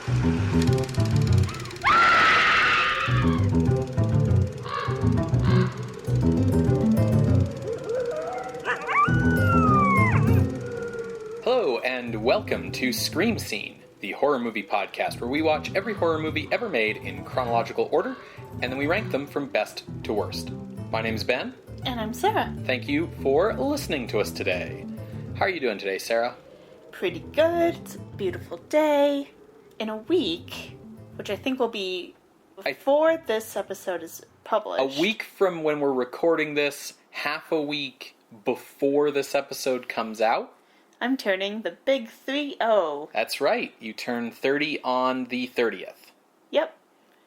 Hello, and welcome to Scream Scene, the horror movie podcast where we watch every horror movie ever made in chronological order, and then we rank them from best to worst. My name's Ben. And I'm Sarah. Thank you for listening to us today. How are you doing today, Sarah? Pretty good. It's a beautiful day. In a week, which I think will be before this episode is published. A week from when we're recording this, half a week before this episode comes out. I'm turning the big 3-0. That's right. You turn 30 on the 30th. Yep.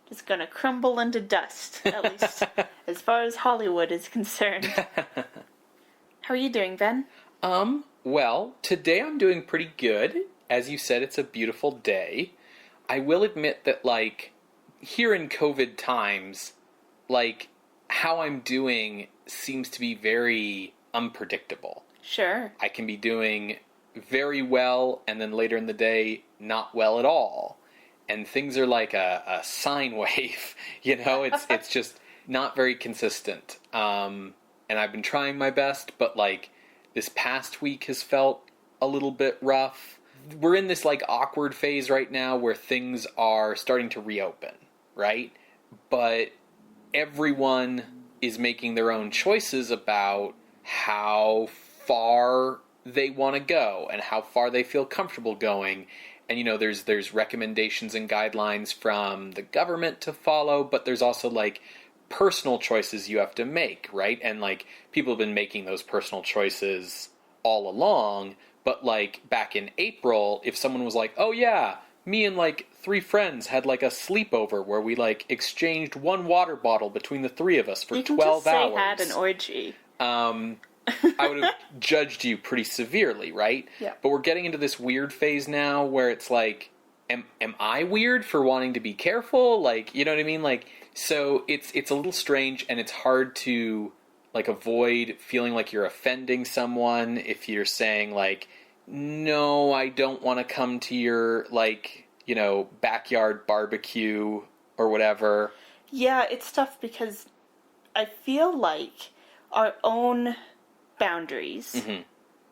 Just gonna crumble into dust, at least as far as Hollywood is concerned. How are you doing, Ben? Well, today I'm doing pretty good. As you said, it's a beautiful day. I will admit that, here in COVID times, how I'm doing seems to be very unpredictable. Sure. I can be doing very well, and then later in the day, not well at all. And things are like a sine wave, it's just not very consistent. And I've been trying my best, but this past week has felt a little bit rough. We're in this awkward phase right now where things are starting to reopen, right? But everyone is making their own choices about how far they want to go and how far they feel comfortable going. And, there's recommendations and guidelines from the government to follow, but there's also, personal choices you have to make, right? And, people have been making those personal choices all along, but, back in April, if someone was like, oh, yeah, me and, 3 friends had, a sleepover where we, exchanged one water bottle between the 3 of us for 12 hours. You can just say had an orgy. I would have judged you pretty severely, right? Yeah. But we're getting into this weird phase now where it's am I weird for wanting to be careful? You know what I mean? So it's a little strange, and it's hard to, avoid feeling like you're offending someone if you're saying, no, I don't want to come to your, backyard barbecue or whatever. Yeah, it's tough because I feel like our own boundaries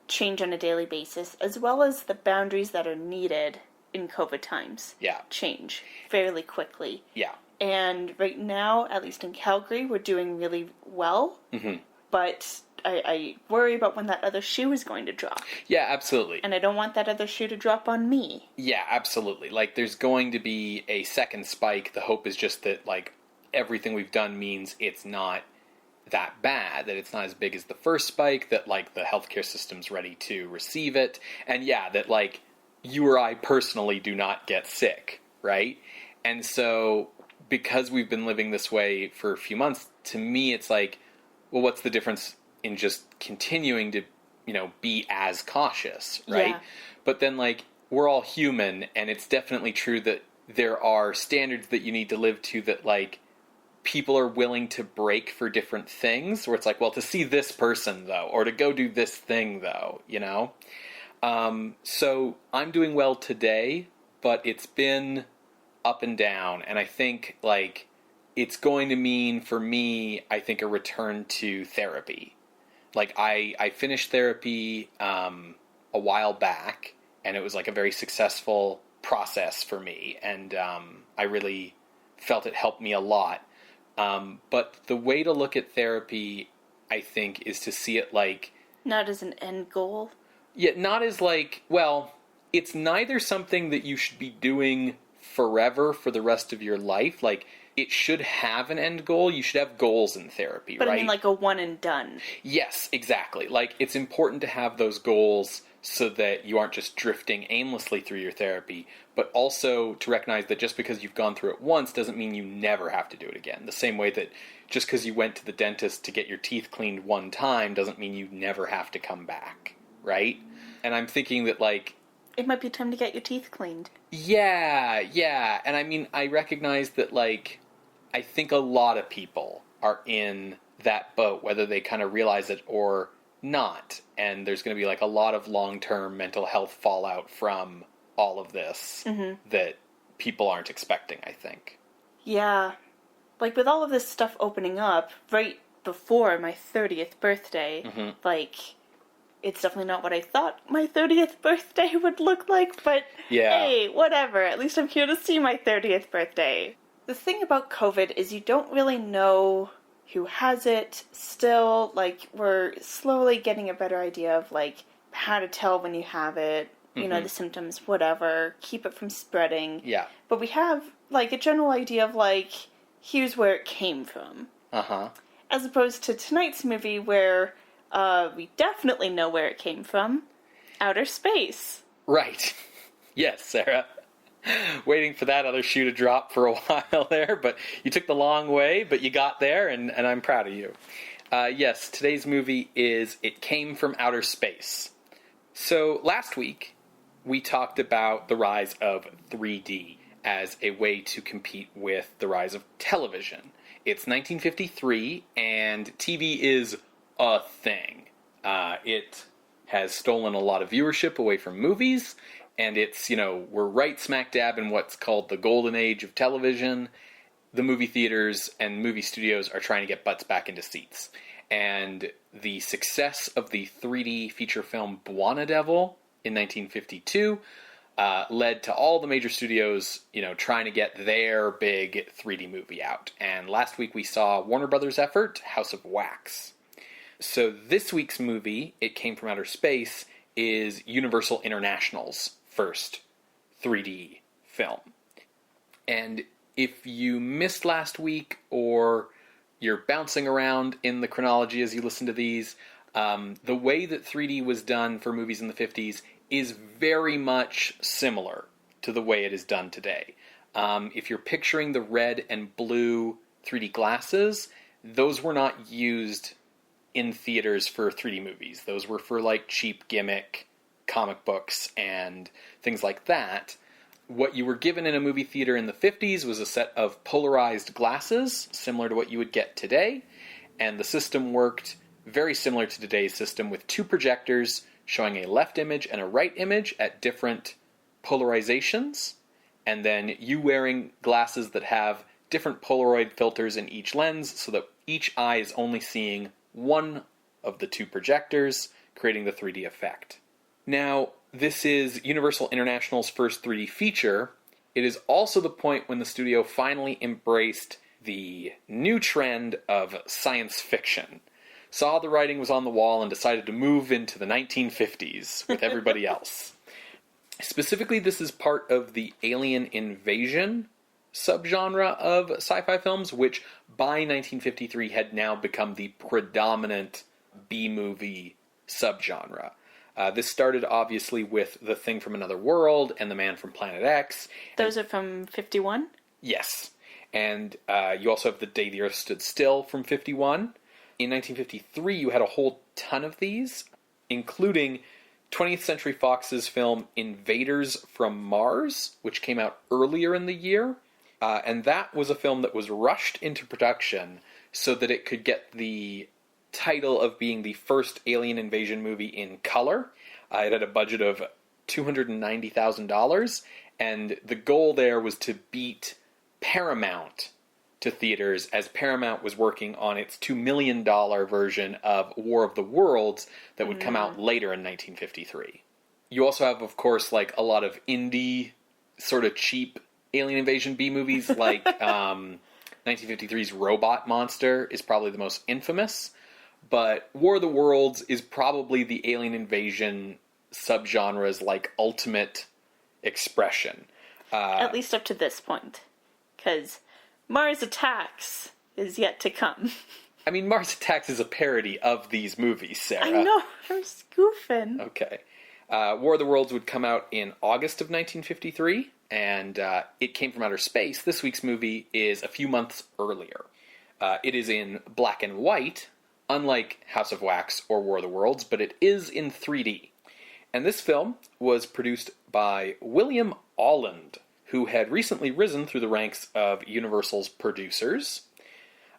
change on a daily basis, as well as the boundaries that are needed in COVID times change fairly quickly. Yeah. And right now, at least in Calgary, we're doing really well. Mm-hmm. But I worry about when that other shoe is going to drop. Yeah, absolutely. And I don't want that other shoe to drop on me. Yeah, absolutely. There's going to be a second spike. The hope is just that, everything we've done means it's not that bad, that it's not as big as the first spike, that the healthcare system's ready to receive it, and that you or I personally do not get sick, right? And so because we've been living this way for a few months, to me it's well, what's the difference in just continuing to be as cautious, right? Yeah. But then we're all human, and it's definitely true that there are standards that you need to live to that people are willing to break for different things, where it's well, to see this person, though, or to go do this thing, though, So I'm doing well today, but it's been up and down, and I think, it's going to mean, for me, I think a return to therapy. I finished therapy a while back, and it was, a very successful process for me, and I really felt it helped me a lot. But the way to look at therapy, I think, is to see it not as an end goal. Yeah, not as well, it's neither something that you should be doing forever for the rest of your life. It should have an end goal. You should have goals in therapy, but right? I mean a one and done. Yes, exactly. It's important to have those goals so that you aren't just drifting aimlessly through your therapy, but also to recognize that just because you've gone through it once doesn't mean you never have to do it again. The same way that just because you went to the dentist to get your teeth cleaned one time doesn't mean you never have to come back, right? And I'm thinking that it might be time to get your teeth cleaned. Yeah. And I mean, I recognize that I think a lot of people are in that boat, whether they kind of realize it or not. And there's going to be a lot of long-term mental health fallout from all of this that people aren't expecting, I think. Yeah. Like, with all of this stuff opening up right before my 30th birthday, like, it's definitely not what I thought my 30th birthday would look like, but hey, whatever. At least I'm here to see my 30th birthday. The thing about COVID is you don't really know who has it still. Like, we're slowly getting a better idea of, like, how to tell when you have it, you know, the symptoms, whatever, keep it from spreading. Yeah. But we have, like, a general idea of, like, here's where it came from. As opposed to tonight's movie where we definitely know where it came from. Outer space. Right. Yes, Sarah. Waiting for that other shoe to drop for a while there, but you took the long way, but you got there, and I'm proud of you. Yes, today's movie is It Came from Outer Space. So, last week, we talked about the rise of 3D as a way to compete with the rise of television. It's 1953, and TV is a thing. It has stolen a lot of viewership away from movies, and it's, we're right smack dab in what's called the golden age of television. The movie theaters and movie studios are trying to get butts back into seats. And the success of the 3D feature film Buona Devil in 1952 led to all the major studios, trying to get their big 3D movie out. And last week we saw Warner Brothers' effort, House of Wax. So this week's movie, It Came from Outer Space, is Universal International's first 3D film. And if you missed last week, or you're bouncing around in the chronology as you listen to these, the way that 3D was done for movies in the 50s is very much similar to the way it is done today. If you're picturing the red and blue 3D glasses, those were not used in theaters for 3D movies. Those were for, like, cheap gimmick comic books and things like that. What you were given in a movie theater in the 50s was a set of polarized glasses, similar to what you would get today, and the system worked very similar to today's system, with two projectors showing a left image and a right image at different polarizations, and then you wearing glasses that have different Polaroid filters in each lens, so that each eye is only seeing one of the two projectors, creating the 3D effect. Now, this is Universal International's first 3D feature. It is also the point when the studio finally embraced the new trend of science fiction, saw the writing was on the wall, and decided to move into the 1950s with everybody else. Specifically, this is part of the alien invasion subgenre of sci-fi films, which by 1953 had now become the predominant B-movie subgenre. This started, obviously, with The Thing from Another World and The Man from Planet X. Those are from 51? Yes. And you also have The Day the Earth Stood Still from 51. In 1953, you had a whole ton of these, including 20th Century Fox's film Invaders from Mars, which came out earlier in the year. And that was a film that was rushed into production so that it could get the title of being the first alien invasion movie in color. It had a budget of $290,000, and the goal there was to beat Paramount to theaters, as Paramount was working on its $2 million version of War of the Worlds that would come out later in 1953. You also have, of course, like a lot of indie, sort of cheap alien invasion B-movies, like 1953's Robot Monster is probably the most infamous, but War of the Worlds is probably the alien invasion subgenre's, like, ultimate expression. At least up to this point. Because Mars Attacks is yet to come. I mean, Mars Attacks is a parody of these movies, Sarah. I know, I'm spoofing. Okay. War of the Worlds would come out in August of 1953, and It Came from Outer Space, this week's movie, is a few months earlier. It is in black and white, unlike House of Wax or War of the Worlds, but it is in 3D. And this film was produced by William Alland, who had recently risen through the ranks of Universal's producers,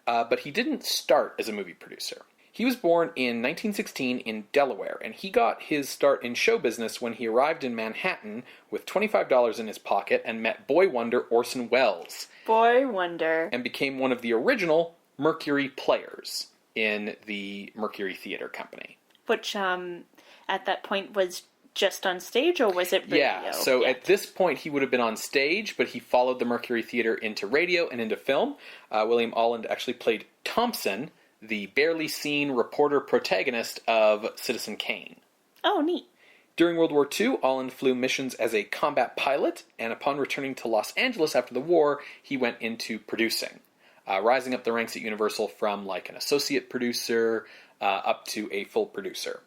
but he didn't start as a movie producer. He was born in 1916 in Delaware, and he got his start in show business when he arrived in Manhattan with $25 in his pocket and met boy wonder Orson Welles. Boy wonder. And became one of the original Mercury players in the Mercury Theater Company. Which, at that point was just on stage, or was it radio? Yeah, so at this point he would have been on stage, but he followed the Mercury Theater into radio and into film. William Alland actually played Thompson, the barely seen reporter protagonist of Citizen Kane. Oh, neat. During World War II, Alland flew missions as a combat pilot, and upon returning to Los Angeles after the war, he went into producing, rising up the ranks at Universal from like an associate producer up to a full producer.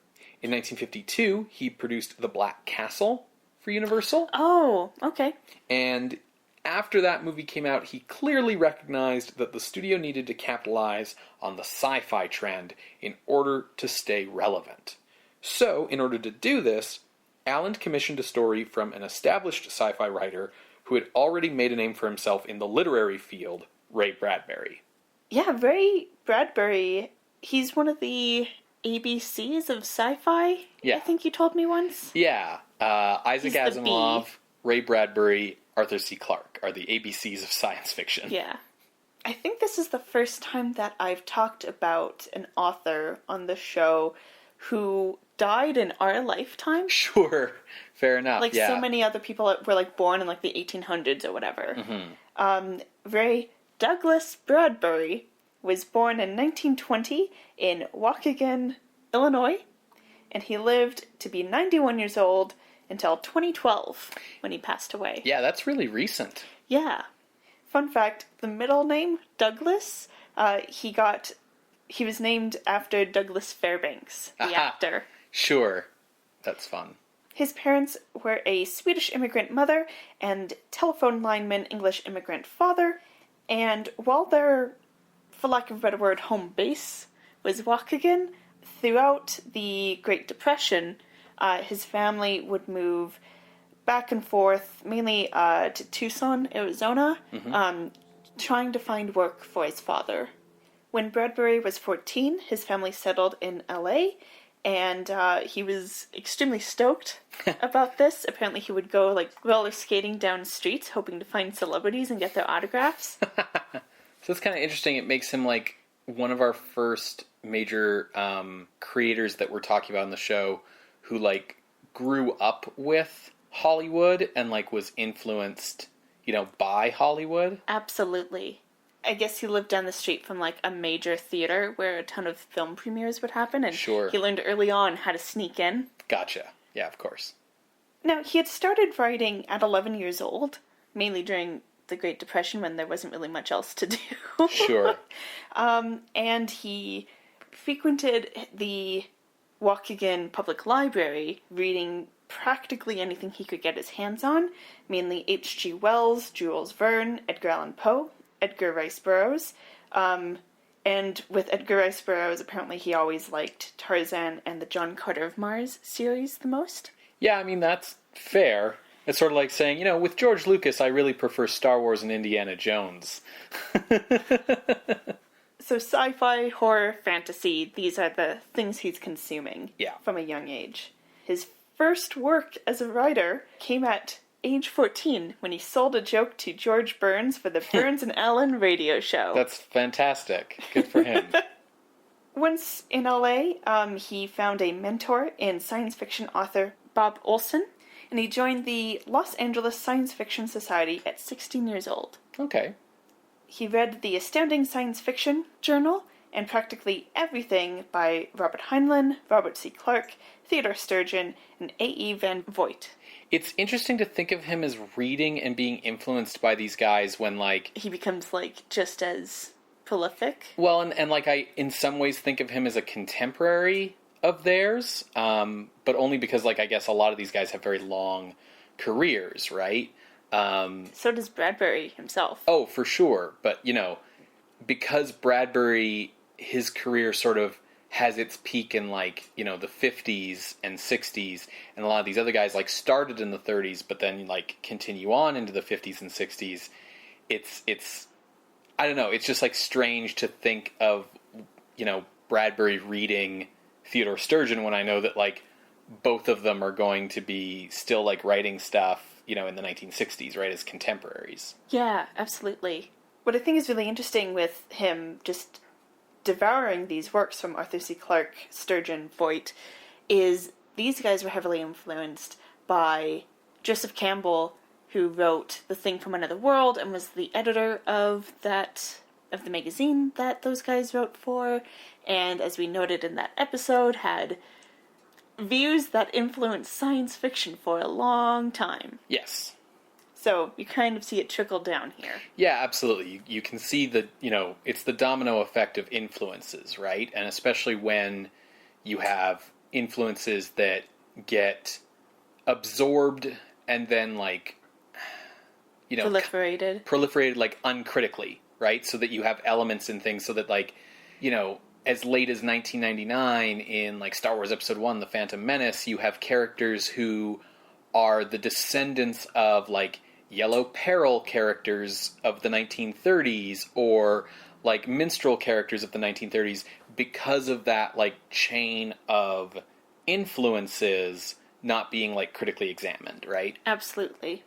In 1952, he produced The Black Castle for Universal. Oh, okay. And after that movie came out, he clearly recognized that the studio needed to capitalize on the sci-fi trend in order to stay relevant. So, in order to do this, Alland commissioned a story from an established sci-fi writer who had already made a name for himself in the literary field, Ray Bradbury. Yeah, Ray Bradbury, he's one of the ABCs of sci-fi, Yeah. I think you told me once. Yeah, Isaac He's the Asimov, B. Ray Bradbury, Arthur C. Clarke are the ABCs of science fiction. Yeah. I think this is the first time that I've talked about an author on the show who died in our lifetime. Sure, fair enough. Like, yeah. so many other people that were, like, born in, like, the 1800s or whatever. Mm-hmm. Ray Douglas Bradbury was born in 1920 in Waukegan, Illinois, and he lived to be 91 years old until 2012, when he passed away. Yeah, that's really recent. Yeah. Fun fact, the middle name, Douglas, he was named after Douglas Fairbanks, the actor. Sure. That's fun. His parents were a Swedish immigrant mother and telephone lineman English immigrant father, and while their, for lack of a better word, home base was Waukegan, throughout the Great Depression, his family would move back and forth, mainly to Tucson, Arizona, trying to find work for his father. When Bradbury was 14, his family settled in LA, and he was extremely stoked about this. Apparently he would go like roller skating down streets, hoping to find celebrities and get their autographs. So it's kind of interesting. It makes him like one of our first major creators that we're talking about on the show who like grew up with Hollywood and like was influenced, by Hollywood. Absolutely. I guess he lived down the street from like a major theater where a ton of film premieres would happen, and Sure. he learned early on how to sneak in. Gotcha. Yeah, of course. Now, he had started writing at 11 years old, mainly during the Great Depression when there wasn't really much else to do. Sure. And he frequented the Waukegan Public Library, reading practically anything he could get his hands on, mainly H.G. Wells, Jules Verne, Edgar Allan Poe, Edgar Rice Burroughs. And with Edgar Rice Burroughs, apparently he always liked Tarzan and the John Carter of Mars series the most. Yeah, I mean, that's fair. It's sort of like saying, with George Lucas, I really prefer Star Wars and Indiana Jones. So sci-fi, horror, fantasy, these are the things he's consuming from a young age. His first work as a writer came at age 14 when he sold a joke to George Burns for the Burns and Allen radio show. That's fantastic. Good for him. Once in LA, he found a mentor in science fiction author Bob Olson, and he joined the Los Angeles Science Fiction Society at 16 years old. Okay. He read the Astounding Science Fiction Journal and practically everything by Robert Heinlein, Robert C. Clarke, Theodore Sturgeon, and A.E. Van Vogt. It's interesting to think of him as reading and being influenced by these guys when, like... He becomes, like, just as prolific. Well, and like, I, in some ways, think of him as a contemporary of theirs, but only because, like, I guess a lot of these guys have very long careers, right? So does Bradbury himself. Oh, for sure. But, because Bradbury, his career sort of has its peak in, like, the 50s and 60s, and a lot of these other guys, like, started in the 30s, but then, like, continue on into the 50s and 60s. It's I don't know, it's just, like, strange to think of, Bradbury reading Theodore Sturgeon when I know that, like, both of them are going to be still, like, writing stuff, you know, in the 1960s, right, as contemporaries. Yeah, absolutely. What I think is really interesting with him just devouring these works from Arthur C. Clarke, Sturgeon, Voight, is these guys were heavily influenced by Joseph Campbell, who wrote The Thing from Another World and was the editor of the magazine that those guys wrote for, and as we noted in that episode, had views that influenced science fiction for a long time. Yes. So you kind of see it trickle down here. Yeah, absolutely. You can see the, you know, it's the domino effect of influences, right? And especially when you have influences that get absorbed and then, like, you know, proliferated like uncritically, right? So that you have elements and things so that, like, you know, as late as 1999 in, like, Star Wars Episode 1, The Phantom Menace, you have characters who are the descendants of, like, Yellow Peril characters of the 1930s or, like, minstrel characters of the 1930s because of that, like, chain of influences not being, like, critically examined, right? Absolutely.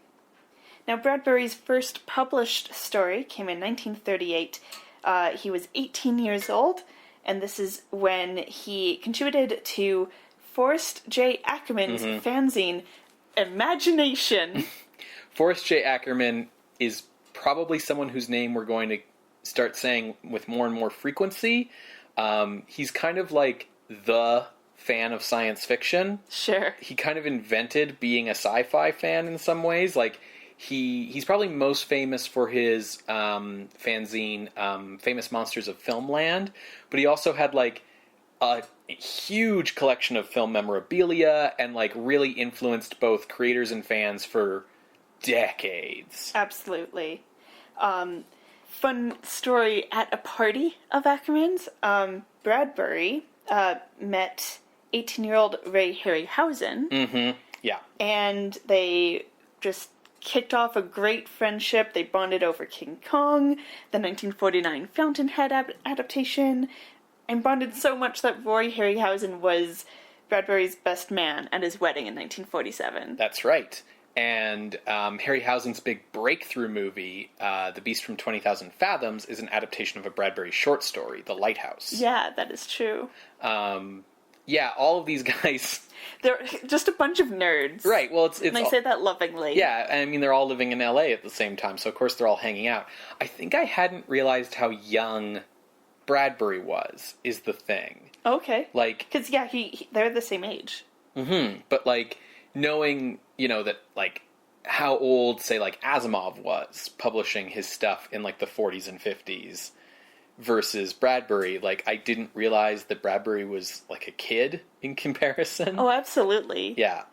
Now, Bradbury's first published story came in 1938. He was 18 years old, and this is when he contributed to Forrest J. Ackerman's fanzine, Imagination. Forrest J. Ackerman is probably someone whose name we're going to start saying with more and more frequency. He's kind of like the fan of science fiction. Sure. He kind of invented being a sci-fi fan in some ways. Like, he's probably most famous for his fanzine, Famous Monsters of Filmland, but he also had, like, a huge collection of film memorabilia and, like, really influenced both creators and fans for decades. Absolutely. Fun story at a party of Ackerman's. Bradbury met 18-year-old Ray Harryhausen. Mm-hmm. Yeah. And they just kicked off a great friendship. They bonded over King Kong, the 1949 Fountainhead adaptation, and bonded so much that Roy Harryhausen was Bradbury's best man at his wedding in 1947. That's right. And Harryhausen's big breakthrough movie, The Beast from 20,000 Fathoms, is an adaptation of a Bradbury short story, The Lighthouse. Yeah, that is true. Yeah, all of these guys... They're just a bunch of nerds. Right, well, it's and I say that lovingly. Yeah, I mean, they're all living in LA at the same time, so of course they're all hanging out. I think I hadn't realized how young Bradbury was, is the thing. Okay. Like... Because, yeah, they're the same age. Mm-hmm. But, like, knowing, you know, that, like, how old, say, like, Asimov was publishing his stuff in, like, the 40s and 50s versus Bradbury, like, I didn't realize that Bradbury was, like, a kid in comparison. Oh, absolutely. Yeah.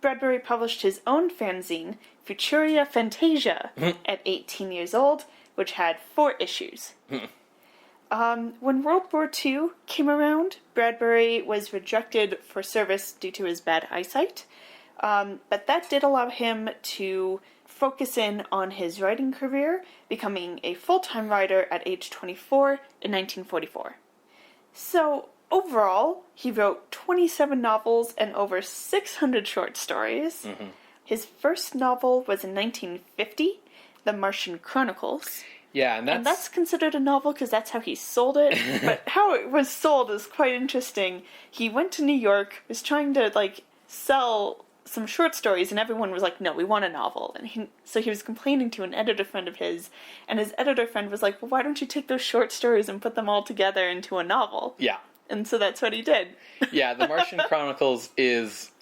Bradbury published his own fanzine, Futuria Fantasia, at 18 years old, which had 4 issues. When World War II came around, Bradbury was rejected for service due to his bad eyesight, but that did allow him to focus in on his writing career, becoming a full-time writer at age 24 in 1944. So, overall, he wrote 27 novels and over 600 short stories. Mm-hmm. His first novel was in 1950, The Martian Chronicles. Yeah, and that's considered a novel because that's how he sold it. But how it was sold is quite interesting. He went to New York, was trying to, like, sell some short stories, and everyone was like, no, we want a novel. And so he was complaining to an editor friend of his, and his editor friend was like, well, why don't you take those short stories and put them all together into a novel? Yeah. And so that's what he did. Yeah, The Martian Chronicles is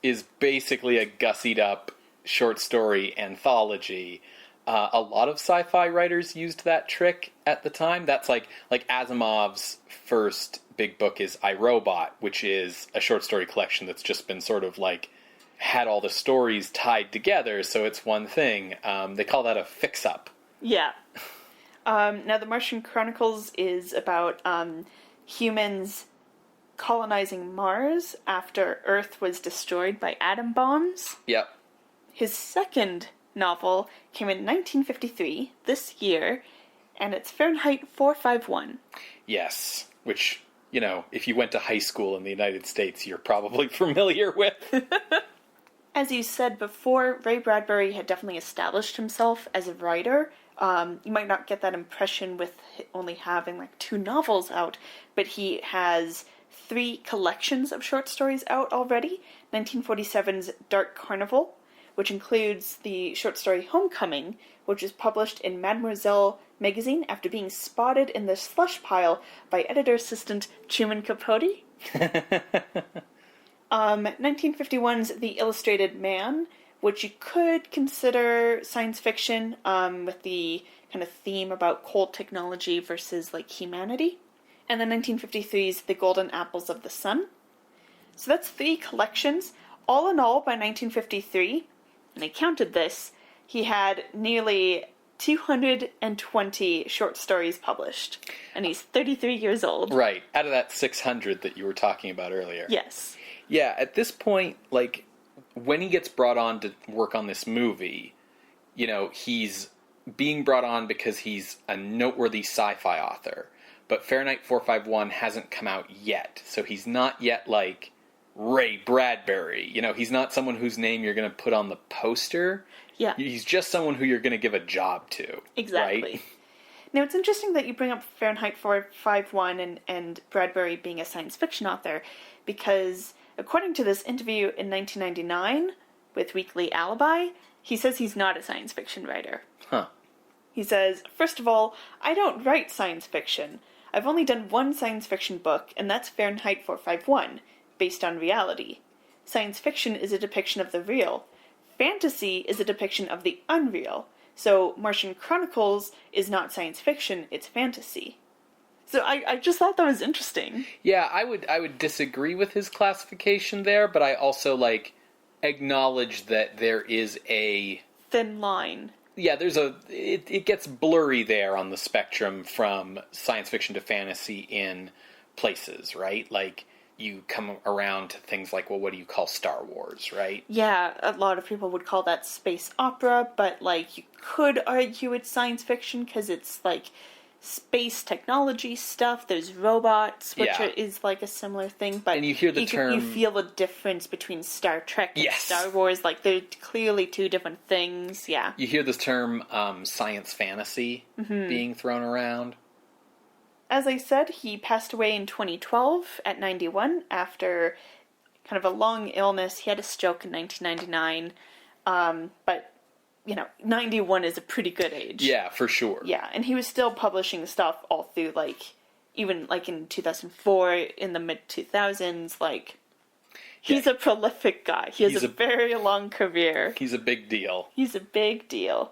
basically a gussied up short story anthology. A lot of sci-fi writers used that trick at the time. That's like Asimov's first big book is I, Robot, which is a short story collection that's just been sort of like had all the stories tied together, so it's one thing. They call that a fix-up. Yeah. Now, The Martian Chronicles is about humans colonizing Mars after Earth was destroyed by atom bombs. Yep. His second novel came in 1953, this year, and it's Fahrenheit 451. Yes, which if you went to high school in the United States, you're probably familiar with. As you said before, Ray Bradbury had definitely established himself as a writer. You might not get that impression with only having 2 novels out, but he has 3 collections of short stories out already. 1947's Dark Carnival, which includes the short story Homecoming, which was published in Mademoiselle magazine after being spotted in the slush pile by editor-assistant Truman Capote. 1951's The Illustrated Man, which you could consider science fiction, with the kind of theme about cold technology versus humanity. And then 1953's The Golden Apples of the Sun. So that's 3 collections. All in all, by 1953, and I counted this, he had nearly 220 short stories published. And he's 33 years old. Right, out of that 600 that you were talking about earlier. Yes. Yeah, at this point, when he gets brought on to work on this movie, he's being brought on because he's a noteworthy sci-fi author. But Fahrenheit 451 hasn't come out yet, so he's not yet Ray Bradbury. He's not someone whose name you're going to put on the poster. Yeah. He's just someone who you're going to give a job to. Exactly. Right? Now, it's interesting that you bring up Fahrenheit 451 and Bradbury being a science fiction author, because according to this interview in 1999 with Weekly Alibi, he says he's not a science fiction writer. Huh. He says, first of all, I don't write science fiction. I've only done 1 science fiction book, and that's Fahrenheit 451, based on reality. Science fiction is a depiction of the real. Fantasy is a depiction of the unreal. So Martian Chronicles is not science fiction, it's fantasy. So I just thought that was interesting. Yeah, I would disagree with his classification there, but I also acknowledge that there is a thin line. Yeah, it gets blurry there on the spectrum from science fiction to fantasy in places, right? You come around to things like, what do you call Star Wars, right? Yeah, a lot of people would call that space opera, but you could argue it's science fiction because it's space technology stuff. There's robots, which is a similar thing. But and you hear the term, you feel the difference between Star Trek and Star Wars. They're clearly 2 different things. Yeah. You hear the term science fantasy being thrown around. As I said, he passed away in 2012 at 91 after kind of a long illness. He had a stroke in 1999, but 91 is a pretty good age. Yeah, for sure. Yeah, and he was still publishing stuff all through, even in 2004, in the mid-2000s, he's a prolific guy. He has a very long career. He's a big deal. He's a big deal.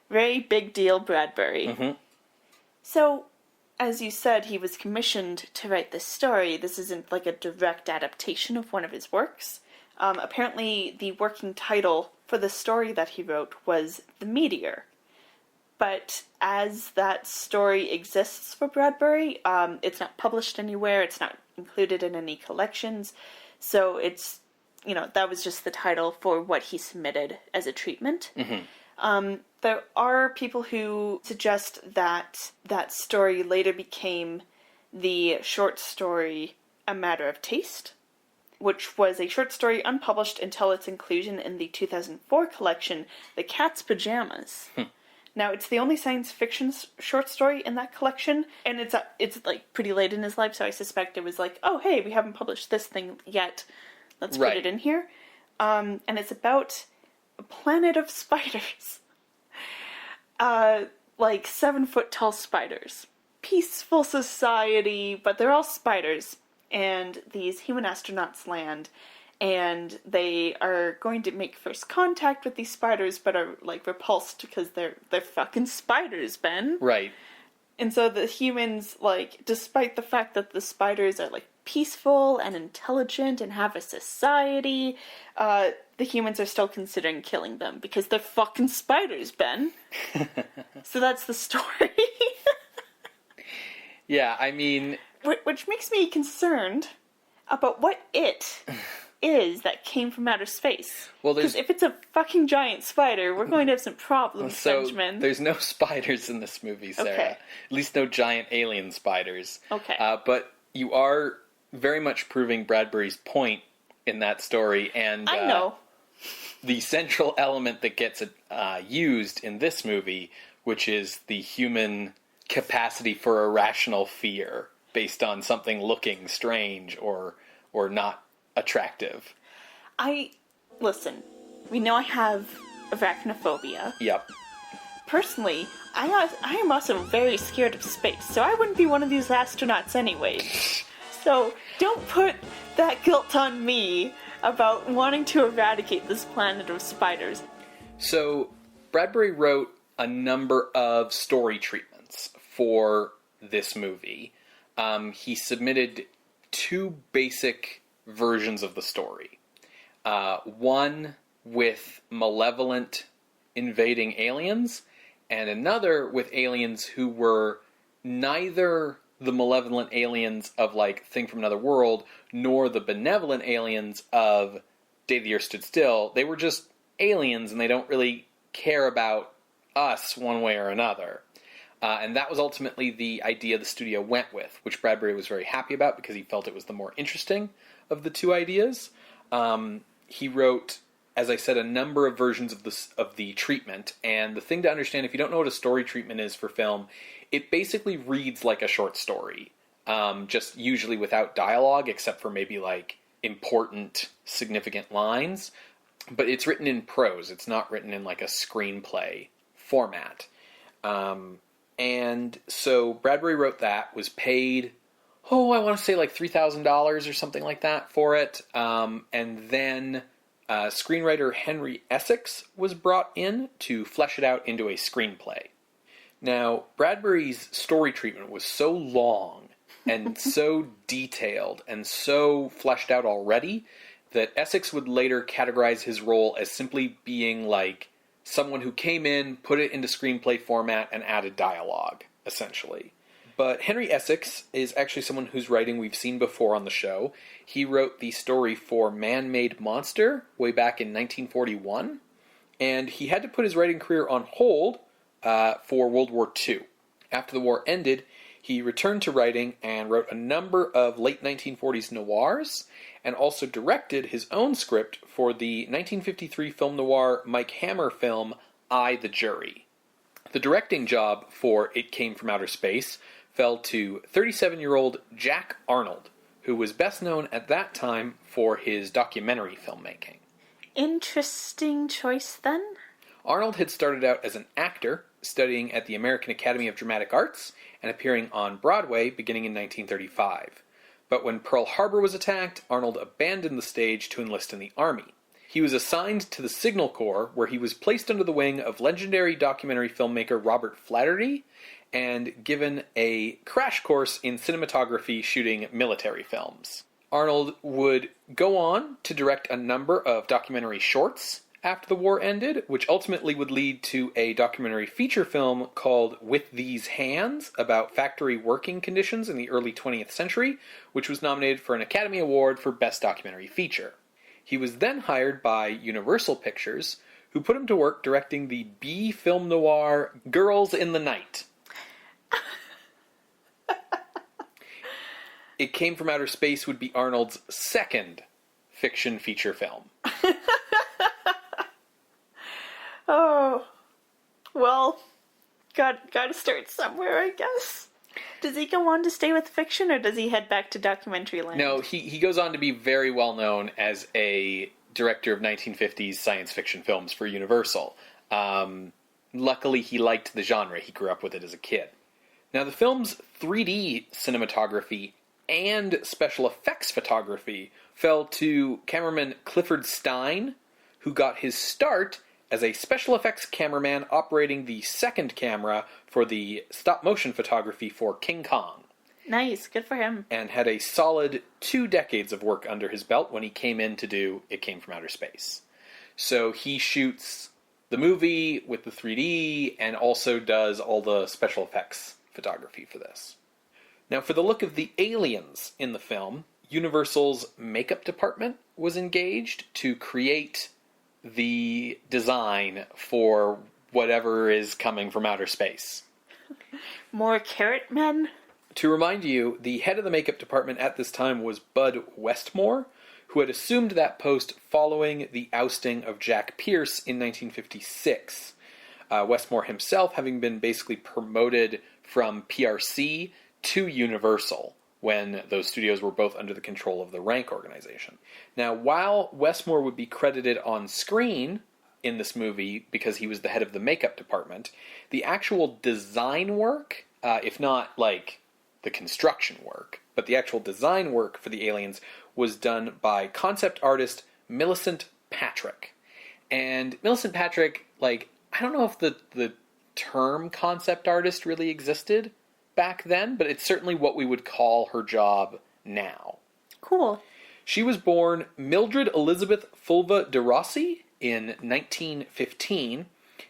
Ray Big Deal Bradbury. Mm-hmm. So, as you said, he was commissioned to write this story. This isn't a direct adaptation of one of his works. Apparently, the working title for the story that he wrote was The Meteor. But as that story exists for Bradbury, it's not published anywhere, it's not included in any collections, so it's, that was just the title for what he submitted as a treatment. Mm-hmm. There are people who suggest that that story later became the short story A Matter of Taste, which was a short story unpublished until its inclusion in the 2004 collection, The Cat's Pajamas. Now, it's the only science fiction short story in that collection, and it's pretty late in his life, so I suspect it was oh, hey, we haven't published this thing yet. Let's put it in here. And it's about a planet of spiders. 7-foot-tall spiders. Peaceful society, but they're all spiders. And these human astronauts land, and they are going to make first contact with these spiders, but are repulsed because they're fucking spiders, Ben. Right. And so the humans, despite the fact that the spiders are peaceful and intelligent and have a society, the humans are still considering killing them because they're fucking spiders, Ben. So that's the story. Yeah, I mean, which makes me concerned about what it is that came from outer space. Well, because if it's a fucking giant spider, we're going to have some problems, Benjamin. There's no spiders in this movie, Sarah. Okay. At least no giant alien spiders. Okay. But You are very much proving Bradbury's point in that story, and I know. The central element that gets used in this movie, which is the human capacity for irrational fear based on something looking strange or not attractive. Listen, we know I have arachnophobia. Yep. Personally, I am also very scared of space, so I wouldn't be one of these astronauts anyway. So don't put that guilt on me about wanting to eradicate this planet of spiders. So Bradbury wrote a number of story treatments for this movie. He submitted 2 basic versions of the story. One with malevolent invading aliens, and another with aliens who were neither the malevolent aliens of, like, Thing from Another World, nor the benevolent aliens of Day the Earth Stood Still. They were just aliens, and they don't really care about us one way or another. And that was ultimately the idea the studio went with, which Bradbury was very happy about because he felt it was the more interesting of the 2 ideas. He wrote, as I said, a number of versions of the treatment, and the thing to understand, if you don't know what a story treatment is for film, it basically reads like a short story, just usually without dialogue, except for maybe, like, important, significant lines, but it's written in prose. It's not written in, like, a screenplay format. And so Bradbury wrote that, was paid, I want to say like $3,000 or something like that for it, and then screenwriter Henry Essex was brought in to flesh it out into a screenplay. Now, Bradbury's story treatment was so long and so detailed and so fleshed out already that Essex would later categorize his role as simply being like someone who came in, put it into screenplay format, and added dialogue, essentially. But Henry Essex is actually someone whose writing we've seen before on the show. He wrote the story for Man-Made Monster way back in 1941, and he had to put his writing career on hold for World War II. After the war ended, he returned to writing and wrote a number of late 1940s noirs, and also directed his own script for the 1953 film noir Mike Hammer film I, the Jury. The directing job for It Came from Outer Space fell to 37-year-old Jack Arnold, who was best known at that time for his documentary filmmaking. Interesting choice, then? Arnold had started out as an actor, studying at the American Academy of Dramatic Arts and appearing on Broadway beginning in 1935. But when Pearl Harbor was attacked, Arnold abandoned the stage to enlist in the Army. He was assigned to the Signal Corps, where he was placed under the wing of legendary documentary filmmaker Robert Flaherty and given a crash course in cinematography shooting military films. Arnold would go on to direct a number of documentary shorts after the war ended, which ultimately would lead to a documentary feature film called With These Hands, about factory working conditions in the early 20th century, which was nominated for an Academy Award for Best Documentary Feature. He was then hired by Universal Pictures, who put him to work directing the B film noir Girls in the Night. It Came from Outer Space would be Arnold's second fiction feature film. Oh, well, gotta start somewhere, I guess. Does he go on to stay with fiction, or does he head back to documentary land? No, he goes on to be very well known as a director of 1950s science fiction films for Universal. Luckily, he liked the genre. He grew up with it as a kid. Now, the film's 3D cinematography and special effects photography fell to cameraman Clifford Stein, who got his start as a special effects cameraman operating the second camera for the stop-motion photography for King Kong. Nice, good for him. And had a solid 2 decades of work under his belt when he came in to do It Came from Outer Space. So he shoots the movie with the 3D and also does all the special effects photography for this. Now, for the look of the aliens in the film, Universal's makeup department was engaged to create the design for whatever is coming from outer space. More carrot men? To remind you, the head of the makeup department at this time was Bud Westmore, who had assumed that post following the ousting of Jack Pierce in 1956. Westmore himself having been basically promoted from PRC to Universal when those studios were both under the control of the Rank organization. Now, while Westmore would be credited on screen in this movie because he was the head of the makeup department, the actual design work, if not like the construction work, but the actual design work for the aliens was done by concept artist Millicent Patrick. And Millicent Patrick, like, I don't know if the term concept artist really existed back then, but it's certainly what we would call her job now. Cool. She was born Mildred Elizabeth Fulva de Rossi in 1915,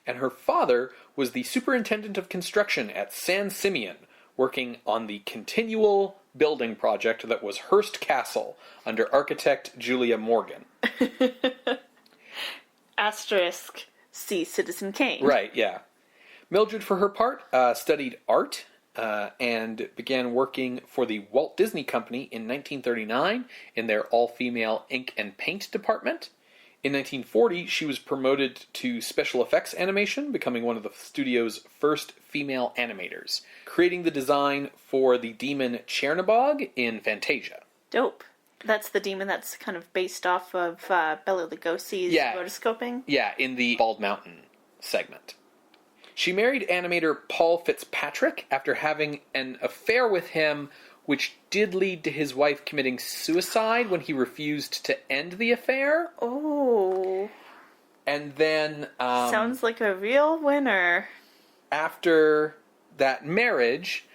and her father was the superintendent of construction at San Simeon, working on the continual building project that was Hearst Castle under architect Julia Morgan. Asterisk, see Citizen Kane. Right, yeah. Mildred, for her part, studied art and began working for the Walt Disney Company in 1939 in their all-female ink and paint department. In 1940, she was promoted to special effects animation, becoming one of the studio's first female animators, creating the design for the demon Chernabog in Fantasia. Dope. That's the demon that's kind of based off of Bela Lugosi's rotoscoping? Yeah, in the Bald Mountain segment. She married animator Paul Fitzpatrick after having an affair with him, which did lead to his wife committing suicide when he refused to end the affair. Oh. And then... sounds like a real winner. After that marriage,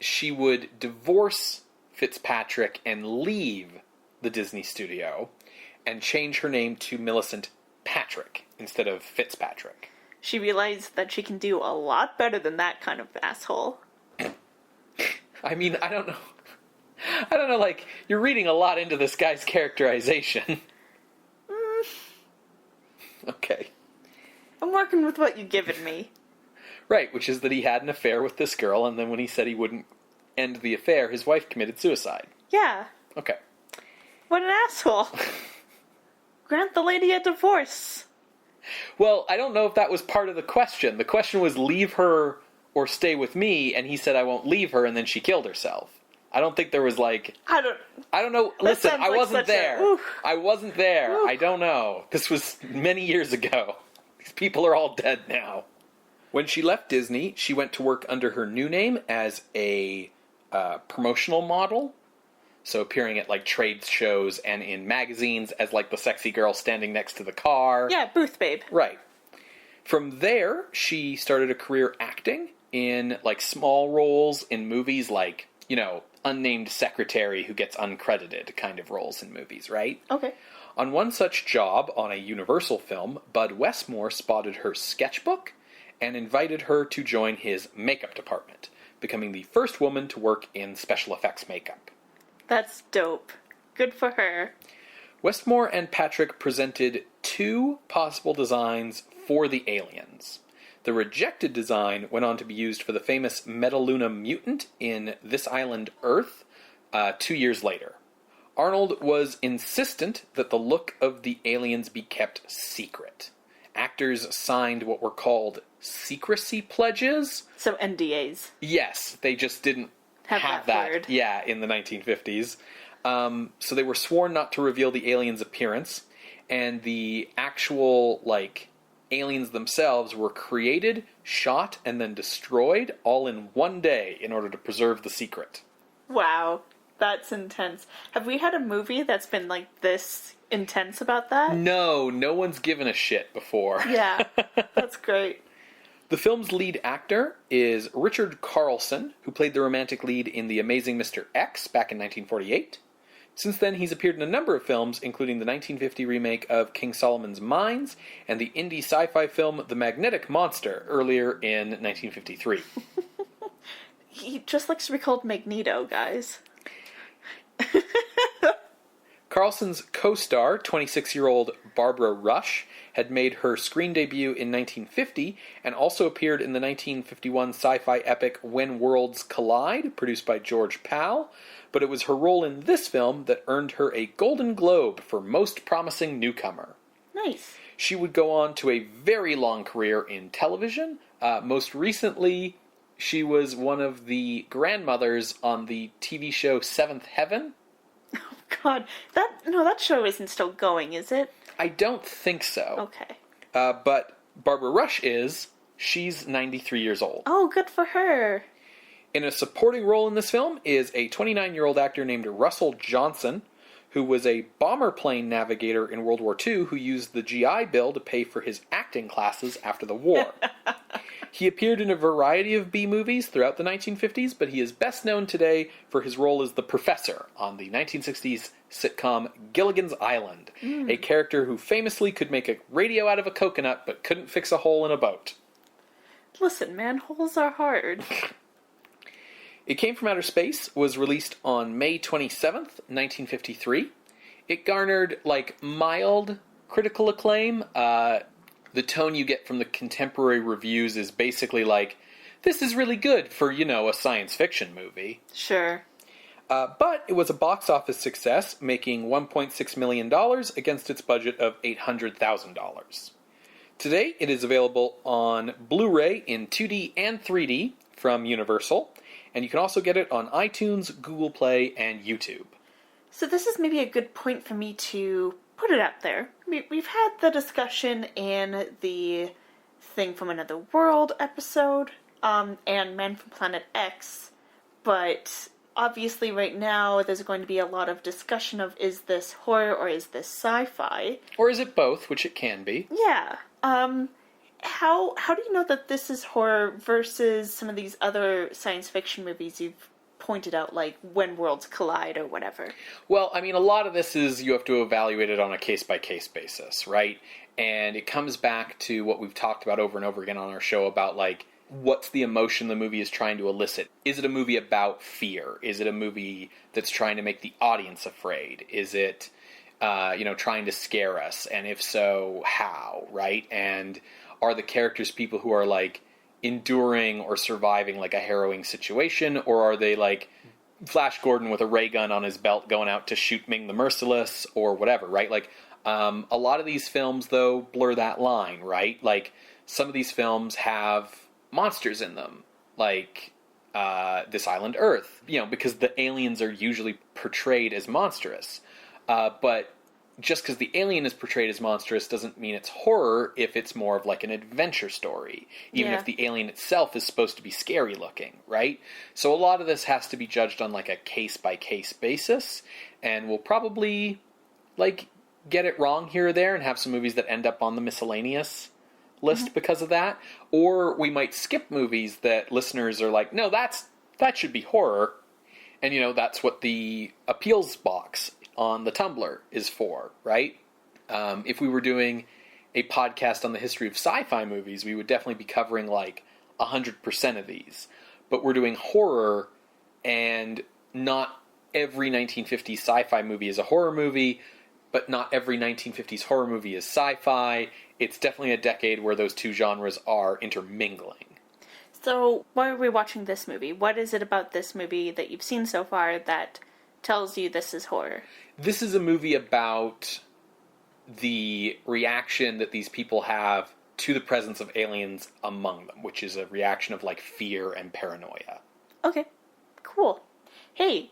she would divorce Fitzpatrick and leave the Disney studio and change her name to Millicent Patrick instead of Fitzpatrick. She realized that she can do a lot better than that kind of asshole. I mean, I don't know, like, you're reading a lot into this guy's characterization. Okay. I'm working with what you've given me. Right, which is that he had an affair with this girl, and then when he said he wouldn't end the affair, his wife committed suicide. Yeah. Okay. What an asshole. Grant the lady a divorce. Well, I don't know if that was part of the question. The question was leave her or stay with me, and he said I won't leave her, and then she killed herself. I don't think there was like... I don't know. Listen, I wasn't there. I wasn't there. I don't know. This was many years ago. These people are all dead now. When she left Disney, she went to work under her new name as a promotional model. So appearing at like trade shows and in magazines as like the sexy girl standing next to the car. Yeah, booth babe. Right. From there, she started a career acting in like small roles in movies like, you know, unnamed secretary who gets uncredited kind of roles in movies, right? Okay. On one such job on a Universal film, Bud Westmore spotted her sketchbook and invited her to join his makeup department, becoming the first woman to work in special effects makeup. That's dope. Good for her. Westmore and Patrick presented two possible designs for the aliens. The rejected design went on to be used for the famous Metaluna mutant in This Island, Earth, 2 years later. Arnold was insistent that the look of the aliens be kept secret. Actors signed what were called secrecy pledges. So NDAs. Yes, they just didn't have that word. Yeah, in the 1950s. So they were sworn not to reveal the aliens' appearance, and the actual, like, aliens themselves were created, shot, and then destroyed all in one day in order to preserve the secret. Wow, that's intense. Have we had a movie that's been, like, this intense about that? No one's given a shit before. Yeah, that's great. The film's lead actor is Richard Carlson, who played the romantic lead in The Amazing Mr. X back in 1948. Since then, he's appeared in a number of films, including the 1950 remake of King Solomon's Mines and the indie sci-fi film The Magnetic Monster earlier in 1953. He just likes to be called Magneto, guys. Carlson's co-star, 26-year-old Barbara Rush, had made her screen debut in 1950 and also appeared in the 1951 sci-fi epic When Worlds Collide, produced by George Pal, but it was her role in this film that earned her a Golden Globe for Most Promising Newcomer. Nice. She would go on to a very long career in television. Most recently, she was one of the grandmothers on the TV show Seventh Heaven. Oh, God. That show isn't still going, is it? I don't think so. Okay. But Barbara Rush is. She's 93 years old. Oh, good for her. In a supporting role in this film is a 29-year-old actor named Russell Johnson, who was a bomber plane navigator in World War II who used the GI Bill to pay for his acting classes after the war. He appeared in a variety of B-movies throughout the 1950s, but he is best known today for his role as the Professor on the 1960s sitcom Gilligan's Island, a character who famously could make a radio out of a coconut but couldn't fix a hole in a boat. Listen, man, holes are hard. It Came from Outer Space was released on May 27th, 1953. It garnered, mild critical acclaim. The tone you get from the contemporary reviews is basically this is really good for, a science fiction movie. Sure. But it was a box office success, making $1.6 million against its budget of $800,000. Today, it is available on Blu-ray in 2D and 3D from Universal, and you can also get it on iTunes, Google Play, and YouTube. So this is maybe a good point for me to put it out there. We've had the discussion in the Thing from Another World episode, and Man from Planet X, but obviously right now there's going to be a lot of discussion of is this horror or is this sci-fi? Or is it both, which it can be. Yeah. How do you know that this is horror versus some of these other science fiction movies you've pointed out, like When Worlds Collide or whatever? Well, a lot of this is you have to evaluate it on a case-by-case basis, right? And it comes back to what we've talked about over and over again on our show about, what's the emotion the movie is trying to elicit? Is it a movie about fear? Is it a movie that's trying to make the audience afraid? Is it, trying to scare us? And if so, how, right? And are the characters people who are, enduring or surviving, a harrowing situation? Or are they, Flash Gordon with a ray gun on his belt going out to shoot Ming the Merciless or whatever, right? A lot of these films, though, blur that line, right? Some of these films have monsters in them, This Island Earth, because the aliens are usually portrayed as monstrous. But just because the alien is portrayed as monstrous doesn't mean it's horror if it's more of an adventure story, even if the alien itself is supposed to be scary looking, right? So a lot of this has to be judged on a case-by-case basis, and we'll probably get it wrong here or there and have some movies that end up on the miscellaneous list because of that, or we might skip movies that listeners are no, that should be horror, and that's what the appeals box on the Tumblr is for, right? If we were doing a podcast on the history of sci-fi movies, we would definitely be covering 100% of these, but we're doing horror, and not every 1950s sci-fi movie is a horror movie, but not every 1950s horror movie is sci-fi. It's definitely a decade where those two genres are intermingling. So, why are we watching this movie? What is it about this movie that you've seen so far that tells you this is horror? This is a movie about the reaction that these people have to the presence of aliens among them, which is a reaction of fear and paranoia. Okay, cool. Hey,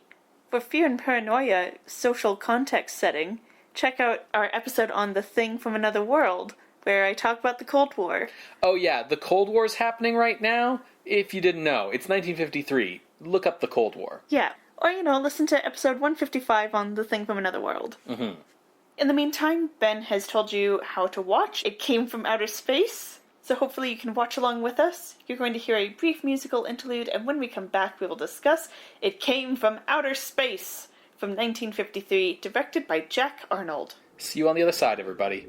for fear and paranoia social context setting, check out our episode on The Thing from Another World, where I talk about the Cold War. Oh yeah, the Cold War's happening right now? If you didn't know, it's 1953. Look up the Cold War. Yeah. Or, listen to episode 155 on The Thing from Another World. Mm-hmm. In the meantime, Ben has told you how to watch It Came from Outer Space, so hopefully you can watch along with us. You're going to hear a brief musical interlude, and when we come back, we will discuss It Came from Outer Space from 1953, directed by Jack Arnold. See you on the other side, everybody.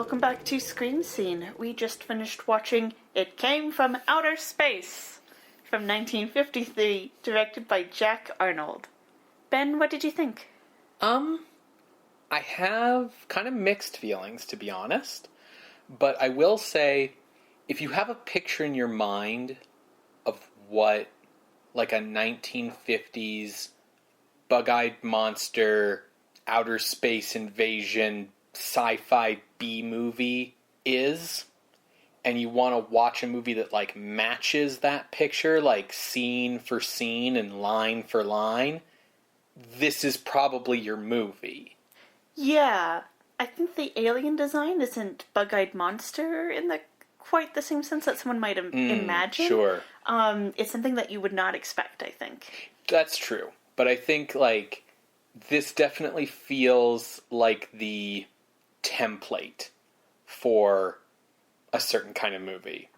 welcome back to Scream Scene. We just finished watching It Came from Outer Space from 1953, directed by Jack Arnold. Ben, what did you think? I have kind of mixed feelings, to be honest. But I will say, if you have a picture in your mind of what, like, a 1950s bug-eyed monster, outer space invasion, sci-fi B-movie is, and you want to watch a movie that, like, matches that picture, like, scene for scene and line for line, this is probably your movie. Yeah, I think the alien design isn't bug-eyed monster in quite the same sense that someone might imagine. Sure. It's something that you would not expect, I think. That's true. But I think, like, this definitely feels like the template for a certain kind of movie.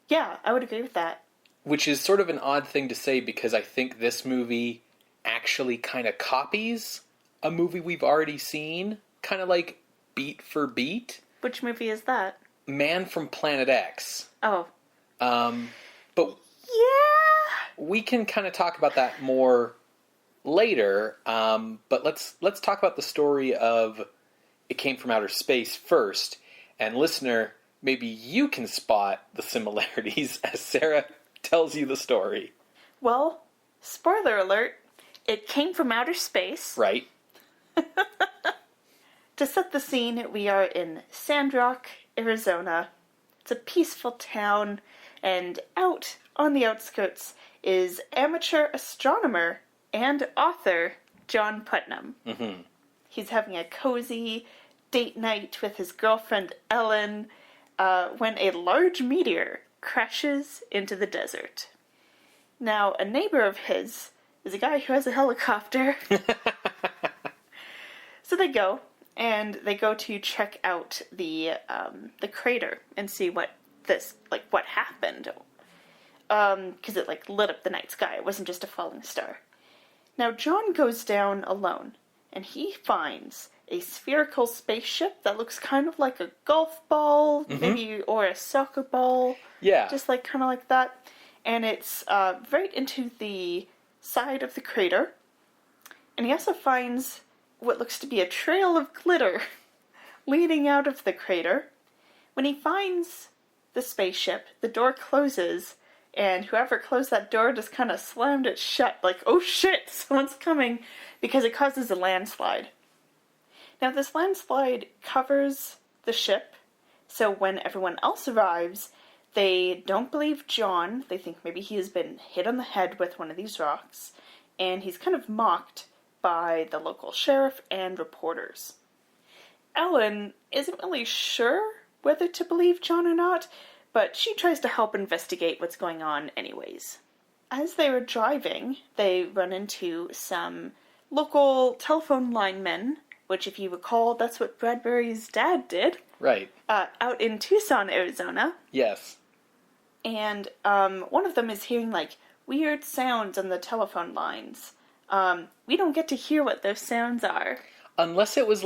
Yeah, I would agree with that. Which is sort of an odd thing to say because I think this movie actually kind of copies a movie we've already seen, kind of like beat for beat. Which movie is that? Man from Planet X. Oh. But yeah, we can kind of talk about that more later. But let's talk about the story of It Came from Outer Space first. And listener, maybe you can spot the similarities as Sarah tells you the story. Well, spoiler alert, it came from outer space. Right. To set the scene, we are in Sandrock, Arizona. It's a peaceful town, and out on the outskirts is amateur astronomer and author John Putnam. Mm-hmm. He's having a cozy date night with his girlfriend Ellen when a large meteor crashes into the desert. Now, a neighbor of his is a guy who has a helicopter. So they go to check out the crater and see what happened. Because it lit up the night sky. It wasn't just a falling star. Now John goes down alone, and he finds a spherical spaceship that looks kind of like a golf ball, maybe, or a soccer ball. Yeah. Just kind of like that. And it's right into the side of the crater. And he also finds what looks to be a trail of glitter leading out of the crater. When he finds the spaceship, the door closes, and whoever closed that door just kind of slammed it shut, like, oh shit, someone's coming, because it causes a landslide. Now, this landslide covers the ship, so when everyone else arrives, they don't believe John. They think maybe he has been hit on the head with one of these rocks, and he's kind of mocked by the local sheriff and reporters. Ellen isn't really sure whether to believe John or not, but she tries to help investigate what's going on anyways. As they were driving, they run into some local telephone linemen, which, if you recall, that's what Bradbury's dad did. Right. Out in Tucson, Arizona. Yes. And one of them is hearing, weird sounds on the telephone lines. We don't get to hear what those sounds are. Unless it was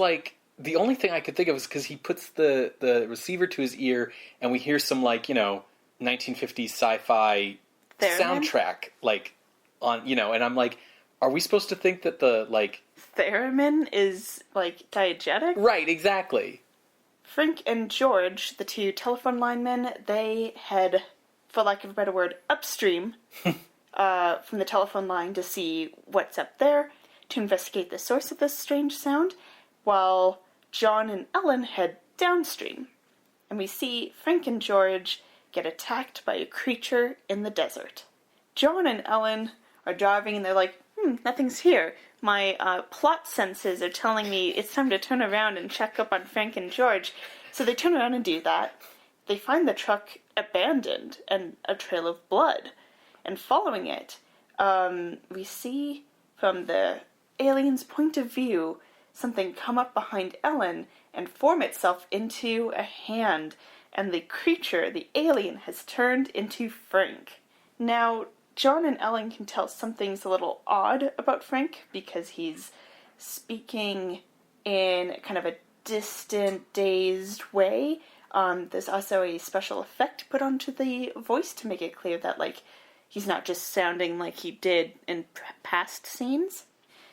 the only thing I could think of is because he puts the receiver to his ear and we hear some 1950s sci-fi soundtrack on, and I'm like, are we supposed to think that the theremin is diegetic? Right, exactly. Frank and George, the two telephone linemen, they head, for lack of a better word, upstream from the telephone line to see what's up there, to investigate the source of this strange sound, while John and Ellen head downstream. And we see Frank and George get attacked by a creature in the desert. John and Ellen are driving and they're like, nothing's here. My plot senses are telling me it's time to turn around and check up on Frank and George. So they turn around and do that. They find the truck abandoned and a trail of blood. And following it, we see from the alien's point of view something come up behind Ellen and form itself into a hand. And the creature, the alien, has turned into Frank. Now, John and Ellen can tell something's a little odd about Frank because he's speaking in kind of a distant, dazed way. There's also a special effect put onto the voice to make it clear that, like, he's not just sounding like he did in past scenes.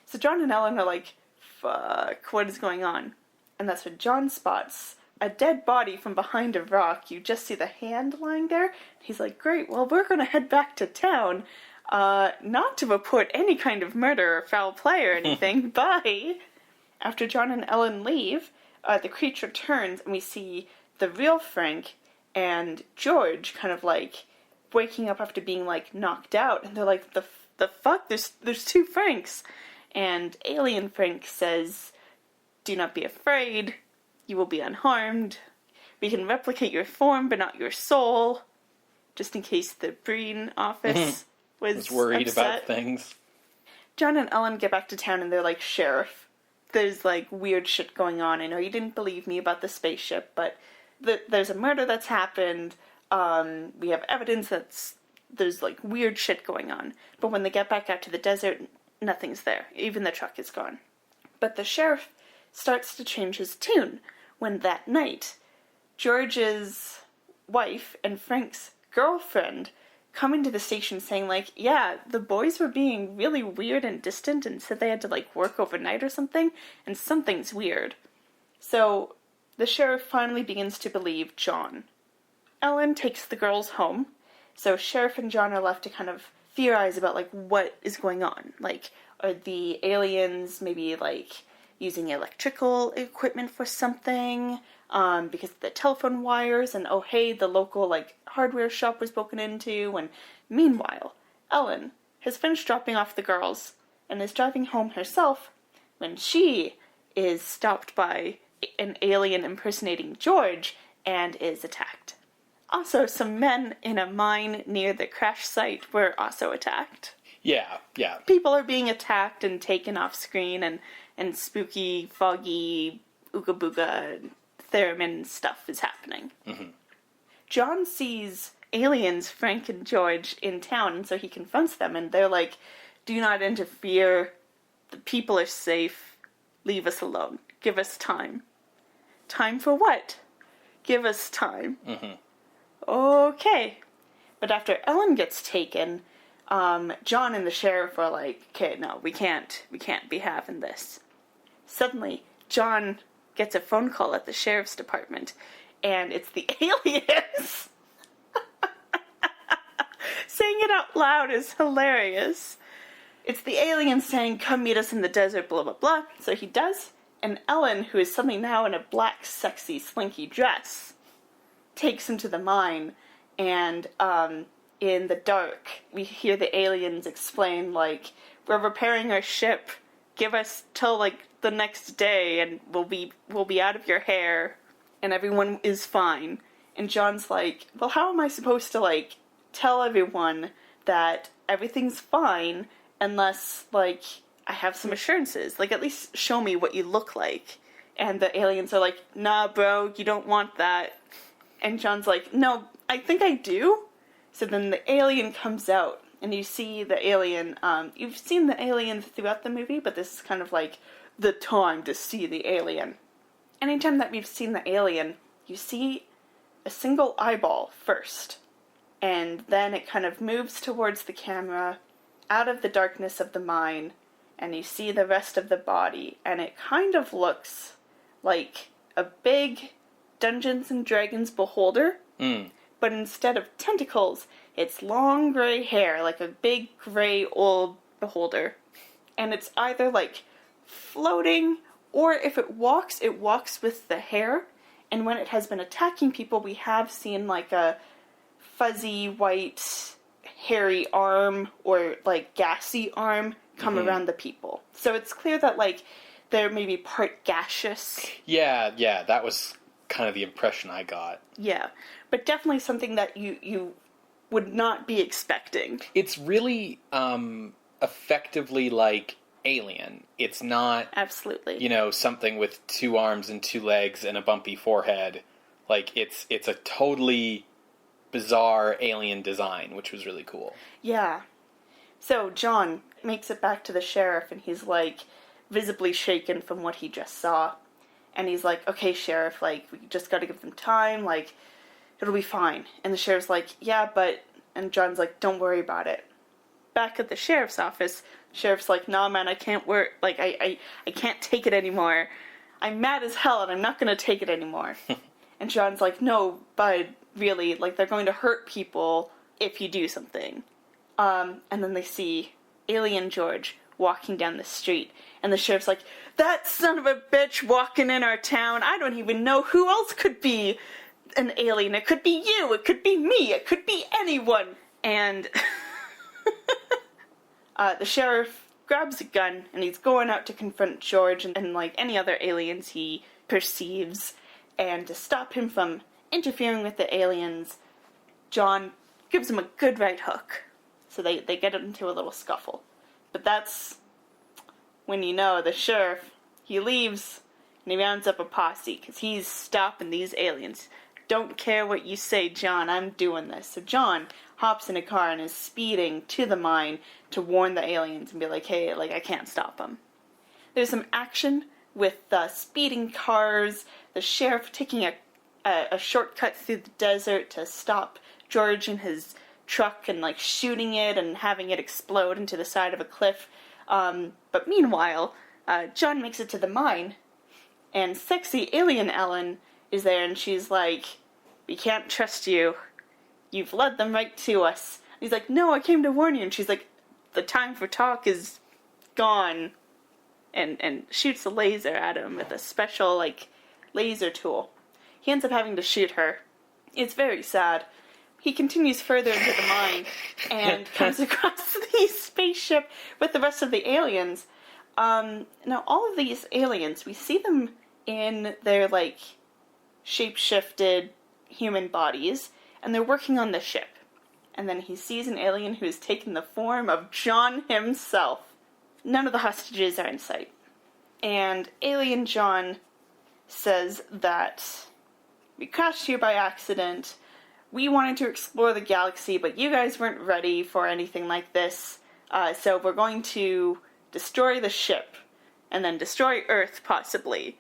So John and Ellen are like, fuck, what is going on? And that's when John spots a dead body from behind a rock. You just see the hand lying there. He's like, great, well, we're going to head back to town. Not to report any kind of murder or foul play or anything. Bye. After John and Ellen leave, the creature turns and we see the real Frank and George kind of like waking up after being like knocked out. And they're like, the fuck? There's two Franks. And alien Frank says, do not be afraid. You will be unharmed. We can replicate your form, but not your soul. Just in case the Breen office was worried upset. about things. John and Ellen get back to town and they're like, Sheriff, there's like weird shit going on. I know you didn't believe me about the spaceship, but there's a murder that's happened. We have evidence there's like weird shit going on. But when they get back out to the desert, nothing's there. Even the truck is gone. But the sheriff starts to change his tune when that night, George's wife and Frank's girlfriend come into the station saying like, yeah, the boys were being really weird and distant and said they had to like work overnight or something, and something's weird. So the sheriff finally begins to believe John. Ellen takes the girls home, so Sheriff and John are left to kind of theorize about like what is going on. Like, are the aliens maybe like using electrical equipment for something, because of the telephone wires, and oh hey, the local like hardware shop was broken into. And meanwhile, Ellen has finished dropping off the girls and is driving home herself when she is stopped by an alien impersonating George and is attacked. Also, some men in a mine near the crash site were also attacked. Yeah. People are being attacked and taken off screen, and spooky, foggy, ooga booga, theremin stuff is happening. Mm-hmm. John sees aliens, Frank and George, in town, and so he confronts them, and they're like, do not interfere, the people are safe, leave us alone, give us time. Time for what? Give us time. Mm-hmm. Okay. But after Ellen gets taken, John and the sheriff are like, okay, no, we can't be having this. Suddenly, John gets a phone call at the sheriff's department, and it's the aliens. Saying it out loud is hilarious. It's the aliens saying, come meet us in the desert, blah, blah, blah. So he does, and Ellen, who is suddenly now in a black, sexy, slinky dress, takes him to the mine, and in the dark, we hear the aliens explain, like, we're repairing our ship, give us till, like, the next day, and we'll be out of your hair, and everyone is fine. And John's like, well, how am I supposed to, like, tell everyone that everything's fine unless, like, I have some assurances? Like, at least show me what you look like. And the aliens are like, nah, bro, you don't want that. And John's like, no, I think I do. So then the alien comes out, and you see the alien, you've seen the alien throughout the movie, but this is kind of like the time to see the alien. Anytime that we've seen the alien, you see a single eyeball first, and then it kind of moves towards the camera, out of the darkness of the mine, and you see the rest of the body, and it kind of looks like a big Dungeons and Dragons beholder, but instead of tentacles, it's long gray hair, like a big gray old beholder. And it's either like floating, or if it walks with the hair. And when it has been attacking people, we have seen like a fuzzy white hairy arm or like gassy arm come around the people. So it's clear that like they're maybe part gaseous. Yeah, that was kind of the impression I got. Yeah, but definitely something that you would not be expecting. It's really effectively like Alien. It's not absolutely, something with 2 arms and 2 legs and a bumpy forehead. Like it's a totally bizarre alien design, which was really cool. Yeah. So John makes it back to the sheriff, and he's like visibly shaken from what he just saw. And he's like, okay, Sheriff, like, we just gotta give them time, like, it'll be fine. And the sheriff's like, yeah, but... And John's like, don't worry about it. Back at the sheriff's office, sheriff's like, nah, man, I can't work, like, I can't take it anymore. I'm mad as hell, and I'm not gonna take it anymore. And John's like, no, bud, really, like, they're going to hurt people if you do something. And then they see Alien George walking down the street, and the sheriff's like, that son of a bitch walking in our town, I don't even know who else could be an alien. It could be you, it could be me, it could be anyone. And the sheriff grabs a gun, and he's going out to confront George and like any other aliens he perceives, and to stop him from interfering with the aliens, John gives him a good right hook. So they get into a little scuffle. But that's when you know the sheriff, he leaves, and he rounds up a posse, because he's stopping these aliens. Don't care what you say, John, I'm doing this. So John hops in a car and is speeding to the mine to warn the aliens and be like, hey, like, I can't stop them. There's some action with speeding cars, the sheriff taking a shortcut through the desert to stop George in his truck and like shooting it and having it explode into the side of a cliff. But meanwhile, John makes it to the mine, and sexy alien Ellen is there, and she's like, we can't trust you. You've led them right to us. And he's like, no, I came to warn you. And she's like, the time for talk is gone. And shoots a laser at him with a special, like, laser tool. He ends up having to shoot her. It's very sad. He continues further into the mine and comes across the spaceship with the rest of the aliens. Now, all of these aliens, we see them in their, like, shape-shifted human bodies, and they're working on the ship. And then he sees an alien who has taken the form of John himself. None of the hostages are in sight. And Alien John says that we crashed here by accident. We wanted to explore the galaxy, but you guys weren't ready for anything like this. So we're going to destroy the ship, and then destroy Earth, possibly.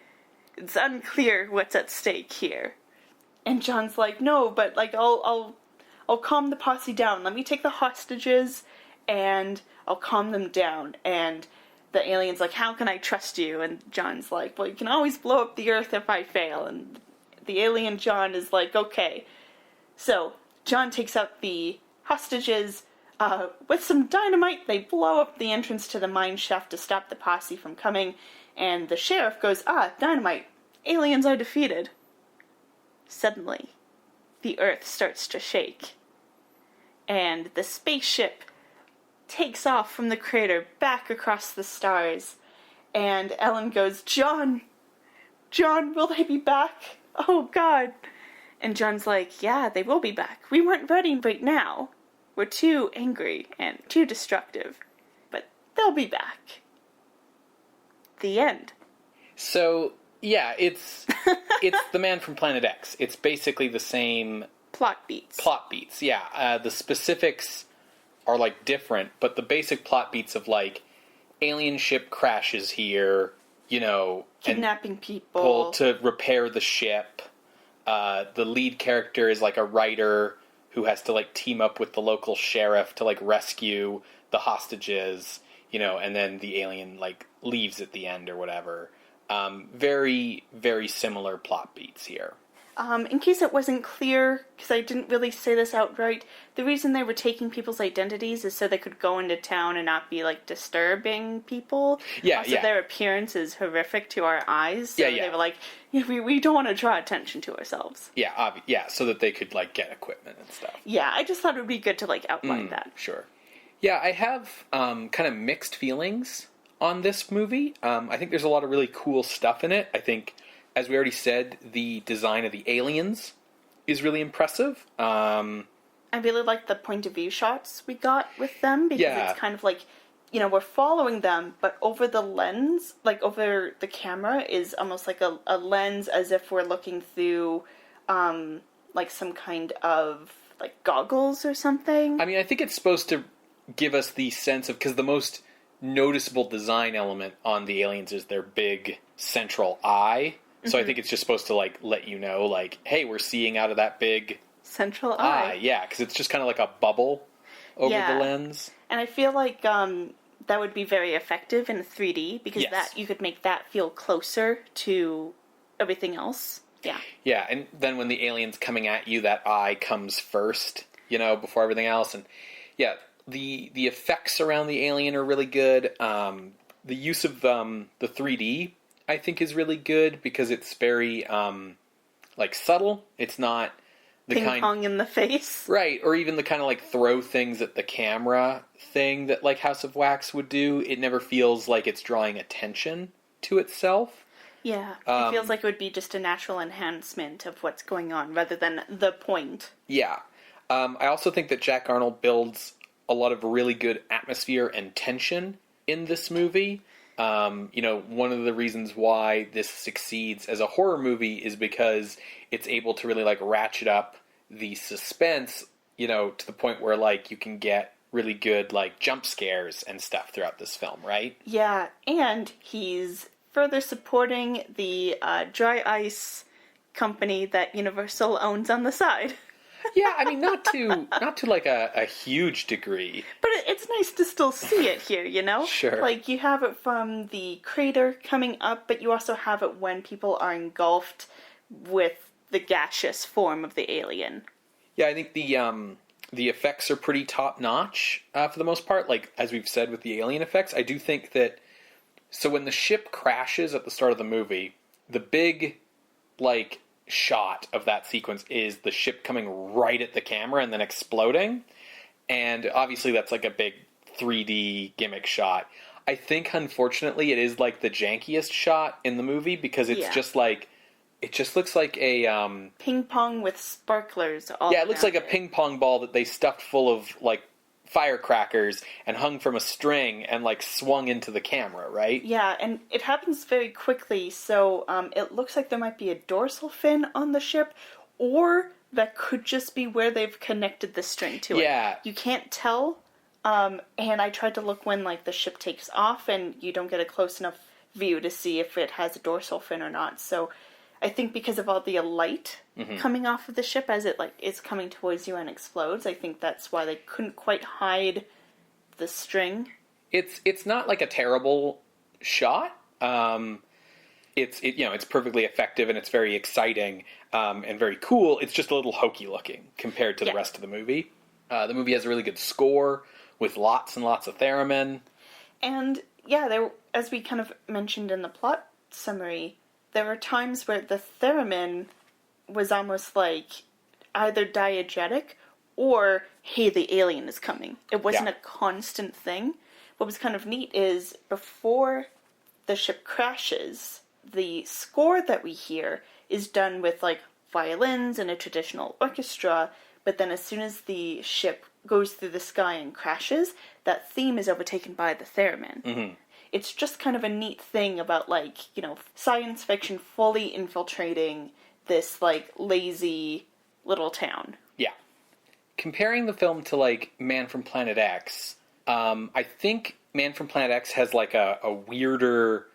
It's unclear what's at stake here. And John's like, no, but like I'll calm the posse down. Let me take the hostages, and I'll calm them down. And the alien's like, how can I trust you? And John's like, well, you can always blow up the Earth if I fail. And the alien John is like, okay. So John takes out the hostages. With some dynamite, they blow up the entrance to the mine shaft to stop the posse from coming. And the sheriff goes, dynamite. Aliens are defeated. Suddenly, the Earth starts to shake. And the spaceship takes off from the crater back across the stars. And Ellen goes, John, will they be back? Oh, God. And John's like, yeah, they will be back. We weren't ready right now. We're too angry and too destructive. But they'll be back. The end. So, yeah, it's The Man from Planet X. It's basically the same... Plot beats, yeah. The specifics are, like, different, but the basic plot beats of, like, alien ship crashes here, you know... Kidnapping people. To repair the ship. The lead character is, like, a writer who has to, like, team up with the local sheriff to, like, rescue the hostages, you know, and then the alien, like, leaves at the end or whatever. Very, very similar plot beats here. In case it wasn't clear, because I didn't really say this outright, the reason they were taking people's identities is so they could go into town and not be, like, disturbing people. Yeah, also, their appearance is horrific to our eyes, so they were like, we don't want to draw attention to ourselves. Yeah, so that they could, like, get equipment and stuff. Yeah, I just thought it would be good to, like, outline that. Sure. Yeah, I have kind of mixed feelings on this movie. I think there's a lot of really cool stuff in it. I think, as we already said, the design of the aliens is really impressive. I really like the point of view shots we got with them, because it's kind of like, you know, we're following them, but over the lens, like over the camera, is almost like a lens as if we're looking through, like some kind of, like, goggles or something. I mean, I think it's supposed to give us the sense of, because the most noticeable design element on the aliens is their big central eye, So I think it's just supposed to, like, let you know, like, hey, we're seeing out of that big central eye. Yeah, because it's just kind of like a bubble over the lens. And I feel like that would be very effective in 3D, because that you could make that feel closer to everything else. Yeah. Yeah, and then when the alien's coming at you, that eye comes first, you know, before everything else. And yeah, the effects around the alien are really good. The use of the 3D, I think, is really good because it's very like subtle. It's not the ping pong in the face, right? Or even the kind of like throw things at the camera thing that like House of Wax would do. It never feels like it's drawing attention to itself. Yeah, it feels like it would be just a natural enhancement of what's going on rather than the point. Yeah. I also think that Jack Arnold builds a lot of really good atmosphere and tension in this movie. You know, one of the reasons why this succeeds as a horror movie is because it's able to really, like, ratchet up the suspense, you know, to the point where, like, you can get really good, like, jump scares and stuff throughout this film, right? Yeah, and he's further supporting the dry ice company that Universal owns on the side. Yeah, I mean, not to like a huge degree. But it's nice to still see it here, you know? Sure. Like, you have it from the crater coming up, but you also have it when people are engulfed with the gaseous form of the alien. Yeah, I think the effects are pretty top-notch for the most part. Like, as we've said with the alien effects, I do think that... So when the ship crashes at the start of the movie, the big, like, shot of that sequence is the ship coming right at the camera and then exploding. And obviously that's like a big 3D gimmick shot. I think, unfortunately, it is like the jankiest shot in the movie because it's just like... It just looks like a... ping pong with sparklers all Yeah, it looks like a it. ping pong ball that they stuffed full of, like, firecrackers and hung from a string and, like, swung into the camera, right? Yeah, and it happens very quickly, so it looks like there might be a dorsal fin on the ship, or that could just be where they've connected the string to it. Yeah. You can't tell, and I tried to look when, like, the ship takes off, and you don't get a close enough view to see if it has a dorsal fin or not, so... I think because of all the light coming off of the ship as it like is coming towards you and explodes, I think that's why they couldn't quite hide the string. It's not like a terrible shot. It's perfectly effective and it's very exciting and very cool. It's just a little hokey looking compared to the rest of the movie. The movie has a really good score with lots and lots of theremin. And yeah, as we kind of mentioned in the plot summary, there were times where the theremin was almost like either diegetic or, hey, the alien is coming. It wasn't a constant thing. What was kind of neat is before the ship crashes, the score that we hear is done with like violins and a traditional orchestra, but then as soon as the ship goes through the sky and crashes, that theme is overtaken by the theremin. Mm-hmm. It's just kind of a neat thing about, like, you know, science fiction fully infiltrating this, like, lazy little town. Yeah. Comparing the film to, like, Man from Planet X, I think Man from Planet X has, like, a weirder,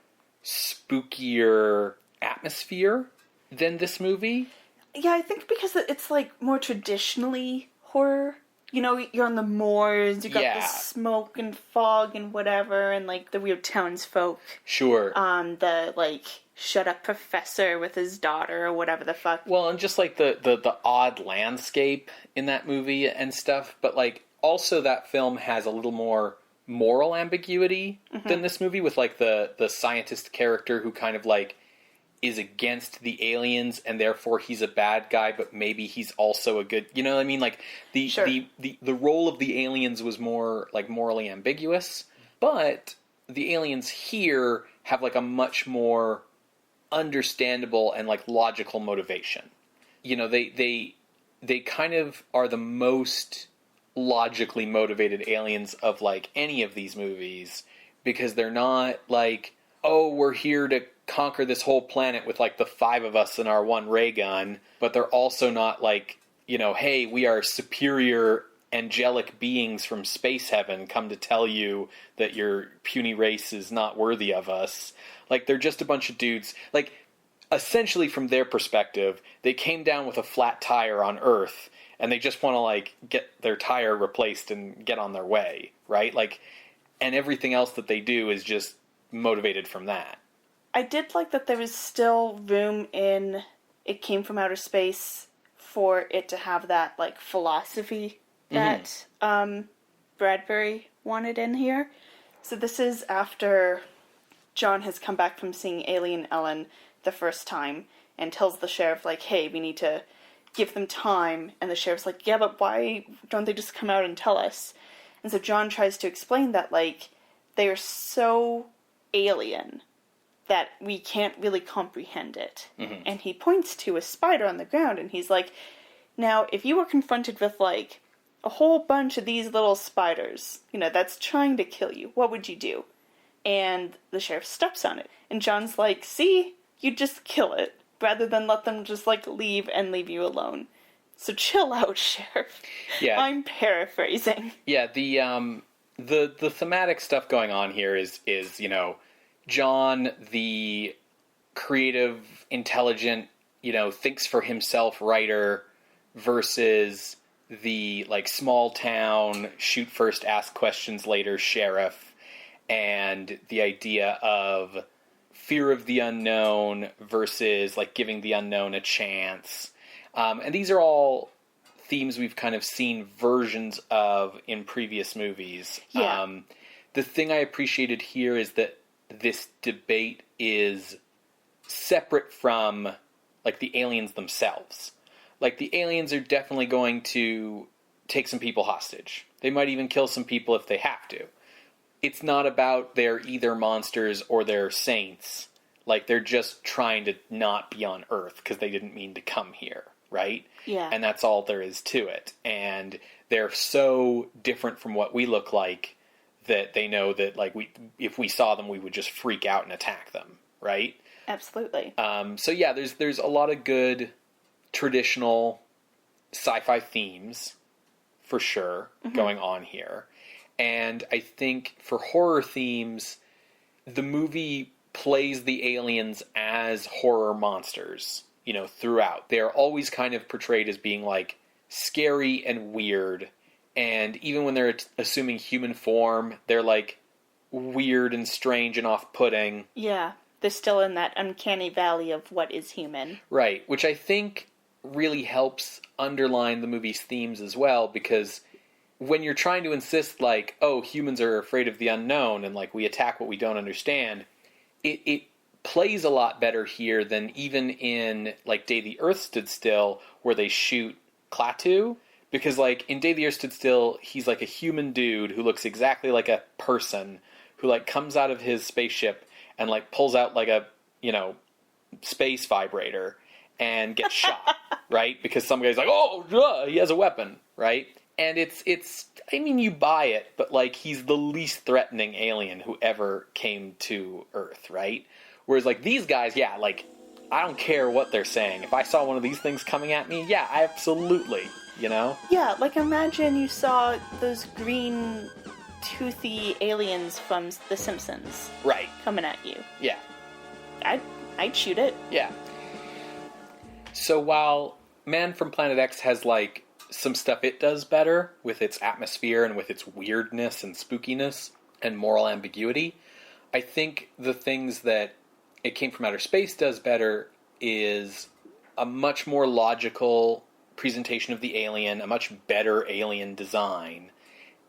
spookier atmosphere than this movie. Yeah, I think because it's, like, more traditionally horror. You know, you're on the moors, you got the smoke and fog and whatever, and, like, the weird townsfolk. Sure. The, like, shut-up professor with his daughter or whatever the fuck. Well, and just, like, the odd landscape in that movie and stuff, but, like, also that film has a little more moral ambiguity than this movie, with, like, the scientist character who kind of, like, is against the aliens and therefore he's a bad guy, but maybe he's also a good, you know what I mean? Like the role of the aliens was more like morally ambiguous, but the aliens here have like a much more understandable and like logical motivation. You know, they kind of are the most logically motivated aliens of like any of these movies, because they're not like, oh, we're here to conquer this whole planet with like the 5 of us and our one ray gun, but they're also not like, you know, hey, we are superior angelic beings from space heaven come to tell you that your puny race is not worthy of us. Like, they're just a bunch of dudes. Like, essentially from their perspective, they came down with a flat tire on Earth, and they just want to, like, get their tire replaced and get on their way, right? Like, and everything else that they do is just motivated from that. I did like that there was still room in It Came From Outer Space for it to have that, like, philosophy that Bradbury wanted in here. So this is after John has come back from seeing Alien Ellen the first time and tells the sheriff, like, hey, we need to give them time. And the sheriff's like, yeah, but why don't they just come out and tell us? And so John tries to explain that, like, they are so alien that we can't really comprehend it. Mm-hmm. And he points to a spider on the ground, and he's like, now, if you were confronted with, like, a whole bunch of these little spiders, you know, that's trying to kill you, what would you do? And the sheriff steps on it. And John's like, see, you just kill it, rather than let them just, like, leave and leave you alone. So chill out, Sheriff. Yeah. I'm paraphrasing. Yeah, the thematic stuff going on here is, you know, John, the creative, intelligent, you know, thinks for himself writer versus the, like, small town, shoot first, ask questions later sheriff, and the idea of fear of the unknown versus, like, giving the unknown a chance. And these are all themes we've kind of seen versions of in previous movies. Yeah. The thing I appreciated here is that this debate is separate from, like, the aliens themselves. Like, the aliens are definitely going to take some people hostage. They might even kill some people if they have to. It's not about they're either monsters or they're saints. Like, they're just trying to not be on Earth because they didn't mean to come here, right? Yeah. And that's all there is to it. And they're so different from what we look like that they know that, like, if we saw them, we would just freak out and attack them, right? Absolutely. So yeah, there's a lot of good traditional sci-fi themes, for sure, going on here. And I think for horror themes, the movie plays the aliens as horror monsters, you know, throughout. They're always kind of portrayed as being, like, scary and weird. And even when they're assuming human form, they're, like, weird and strange and off-putting. Yeah, they're still in that uncanny valley of what is human. Right, which I think really helps underline the movie's themes as well, because when you're trying to insist, like, oh, humans are afraid of the unknown and, like, we attack what we don't understand, it plays a lot better here than even in, like, Day the Earth Stood Still, where they shoot Klaatu. Because, like, in Day the Earth Stood Still, he's, like, a human dude who looks exactly like a person who, like, comes out of his spaceship and, like, pulls out, like, a, you know, space vibrator and gets shot, right? Because some guy's like, oh, he has a weapon, right? And it's, I mean, you buy it, but, like, he's the least threatening alien who ever came to Earth, right? Whereas, like, these guys, yeah, like, I don't care what they're saying. If I saw one of these things coming at me, yeah, absolutely, you know? Yeah, like, imagine you saw those green, toothy aliens from The Simpsons. Right. Coming at you. Yeah. I'd shoot it. Yeah. So while Man from Planet X has, like, some stuff it does better with its atmosphere and with its weirdness and spookiness and moral ambiguity, I think the things that It Came From Outer Space does better is a much more logical presentation of the alien, a much better alien design,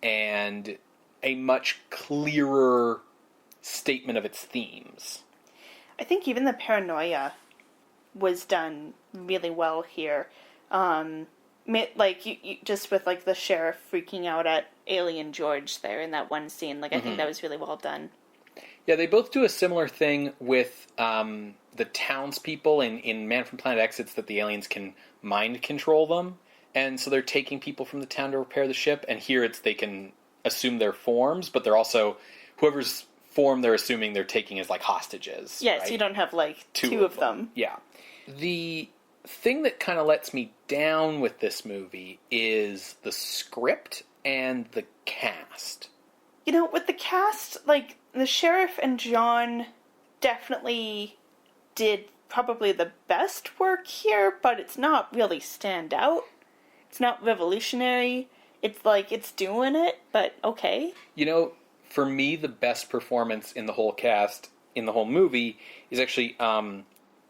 and a much clearer statement of its themes. I think even the paranoia was done really well here. Like, you just with, like, the sheriff freaking out at Alien George there in that one scene. Like, I think that was really well done. Yeah, they both do a similar thing with the townspeople. In Man from Planet X, it's that the aliens can mind control them. And so they're taking people from the town to repair the ship. And here it's they can assume their forms, but they're also, whoever's form they're assuming they're taking as, like, hostages. Yeah, right? So you don't have, like, two of them. Yeah. The thing that kind of lets me down with this movie is the script and the cast. You know, with the cast, like, the sheriff and John definitely did probably the best work here, but it's not really stand out. It's not revolutionary. It's like, it's doing it, but okay. You know, for me, the best performance in the whole cast, in the whole movie, is actually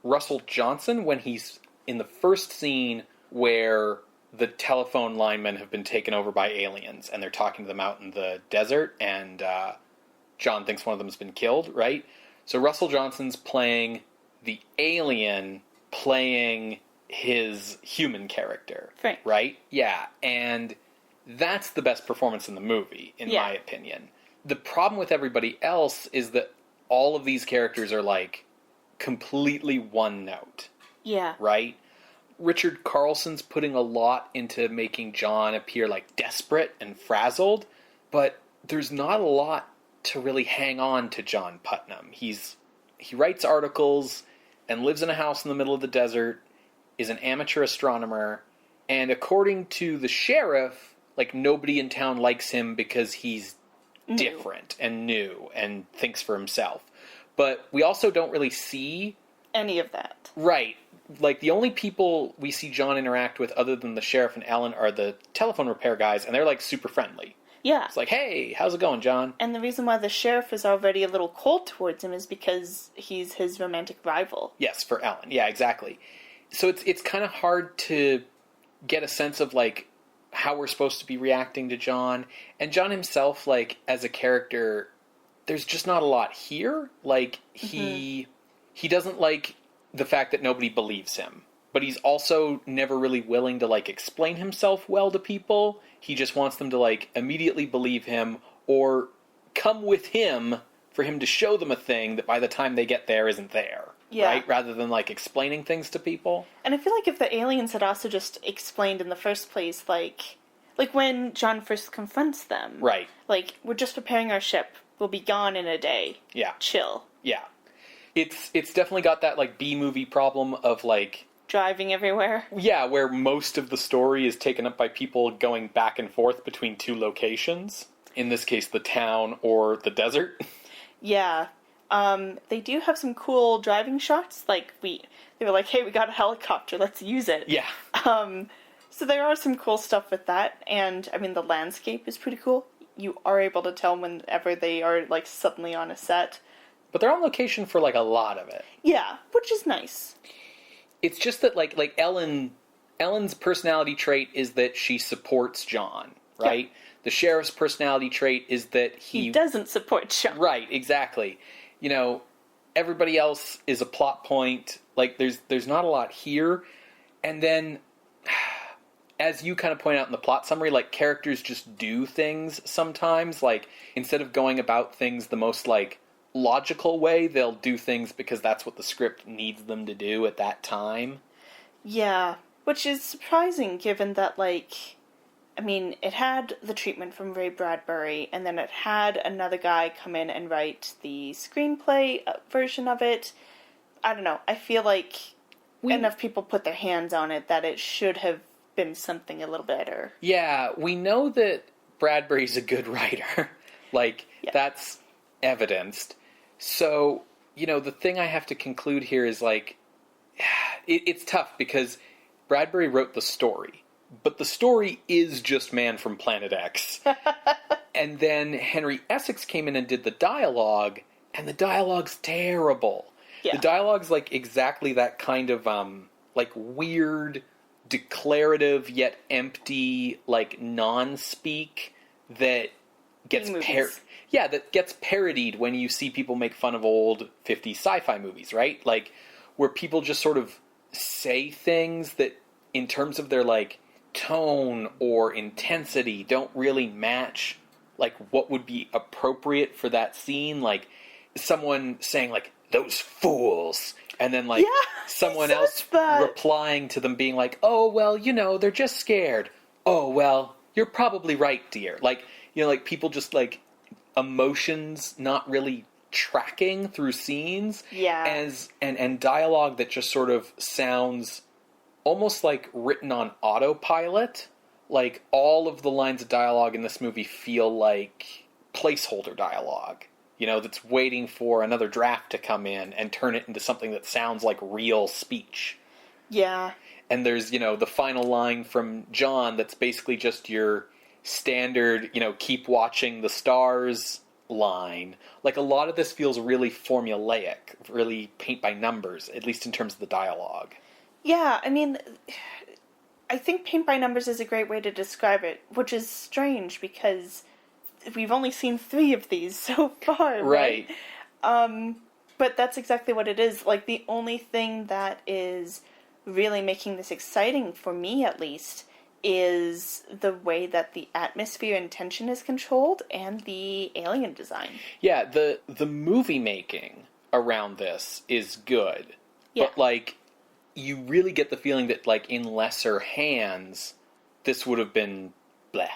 Russell Johnson when he's in the first scene where the telephone linemen have been taken over by aliens and they're talking to them out in the desert, and John thinks one of them has been killed, right? So Russell Johnson's playing the alien, playing his human character, right? Yeah, and that's the best performance in the movie, in my opinion. The problem with everybody else is that all of these characters are, like, completely one note. Yeah. Right? Richard Carlson's putting a lot into making John appear, like, desperate and frazzled, but there's not a lot to really hang on to John Putnam. He writes articles and lives in a house in the middle of the desert, is an amateur astronomer, and according to the sheriff, like, nobody in town likes him because he's different and new and thinks for himself. But we also don't really see any of that. Right. Like, the only people we see John interact with other than the sheriff and Ellen are the telephone repair guys, and they're, like, super friendly. Yeah. It's like, hey, how's it going, John? And the reason why the sheriff is already a little cold towards him is because he's his romantic rival. Yes, for Ellen. Yeah, exactly. So it's kind of hard to get a sense of, like, how we're supposed to be reacting to John. And John himself, like, as a character, there's just not a lot here. Like, he doesn't like the fact that nobody believes him. But he's also never really willing to, like, explain himself well to people. He just wants them to, like, immediately believe him or come with him for him to show them a thing that by the time they get there isn't there. Yeah. Right? Rather than, like, explaining things to people. And I feel like if the aliens had also just explained in the first place, like when John first confronts them. Right. Like, we're just preparing our ship. We'll be gone in a day. Yeah. Chill. Yeah. It's definitely got that, like, B-movie problem of, like... driving everywhere. Yeah, where most of the story is taken up by people going back and forth between two locations. In this case, the town or the desert. Yeah. They do have some cool driving shots. Like, they were like, hey, we got a helicopter, let's use it. Yeah. So there are some cool stuff with that. And, I mean, the landscape is pretty cool. You are able to tell whenever they are, like, suddenly on a set. But they're on location for, like, a lot of it. Yeah, which is nice. It's just that, like Ellen's personality trait is that she supports John, right? Yeah. The sheriff's personality trait is that he doesn't support John. Right, exactly. You know, everybody else is a plot point. Like, there's not a lot here. And then, as you kind of point out in the plot summary, like, characters just do things sometimes. Like, instead of going about things the most, like, logical way, they'll do things because that's what the script needs them to do at that time. Yeah, which is surprising given that, like, I mean, it had the treatment from Ray Bradbury, and then it had another guy come in and write the screenplay version of it. I don't know, I feel like enough people put their hands on it that it should have been something a little better. Yeah, we know that Bradbury's a good writer. Like, that's evidenced. So, you know, the thing I have to conclude here is, like, it's tough because Bradbury wrote the story, but the story is just Man from Planet X. And then Henry Essex came in and did the dialogue, and the dialogue's terrible. Yeah. The dialogue's, like, exactly that kind of, like, weird, declarative, yet empty, like, non-speak that gets that gets parodied when you see people make fun of old 50s sci-fi movies, right? Like, where people just sort of say things that, in terms of their, like, tone or intensity, don't really match, like, what would be appropriate for that scene. Like, someone saying, like, those fools, and then, like, someone else replying to them being like, oh, well, you know, they're just scared. Oh, well, you're probably right, dear. Like, you know, like, people just, like, emotions not really tracking through scenes. Yeah. And dialogue that just sort of sounds almost like written on autopilot. Like, all of the lines of dialogue in this movie feel like placeholder dialogue. that's waiting for another draft to come in and turn it into something that sounds like real speech. Yeah. And there's, the final line from John that's basically just your standard, keep watching the stars line. Like, a lot of this feels really formulaic, really paint by numbers, at least in terms of the dialogue. Yeah, I mean, I think paint by numbers is a great way to describe it, which is strange because we've only seen 3 of these so far, right? But that's exactly what it is. Like, the only thing that is really making this exciting, for me at least, is the way that the atmosphere and tension is controlled and the alien design. Yeah, the movie making around this is good. Yeah. But, like, you really get the feeling that, like, in lesser hands, this would have been bleh.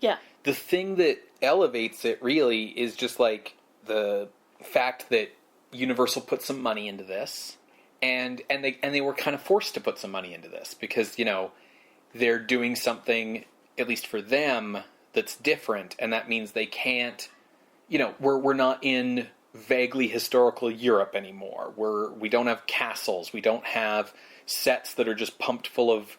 Yeah. The thing that elevates it, really, is just, like, the fact that Universal put some money into this, and they were kind of forced to put some money into this, because, they're doing something, at least for them, that's different, and that means they can't, we're not in vaguely historical Europe anymore. We don't have castles. We don't have sets that are just pumped full of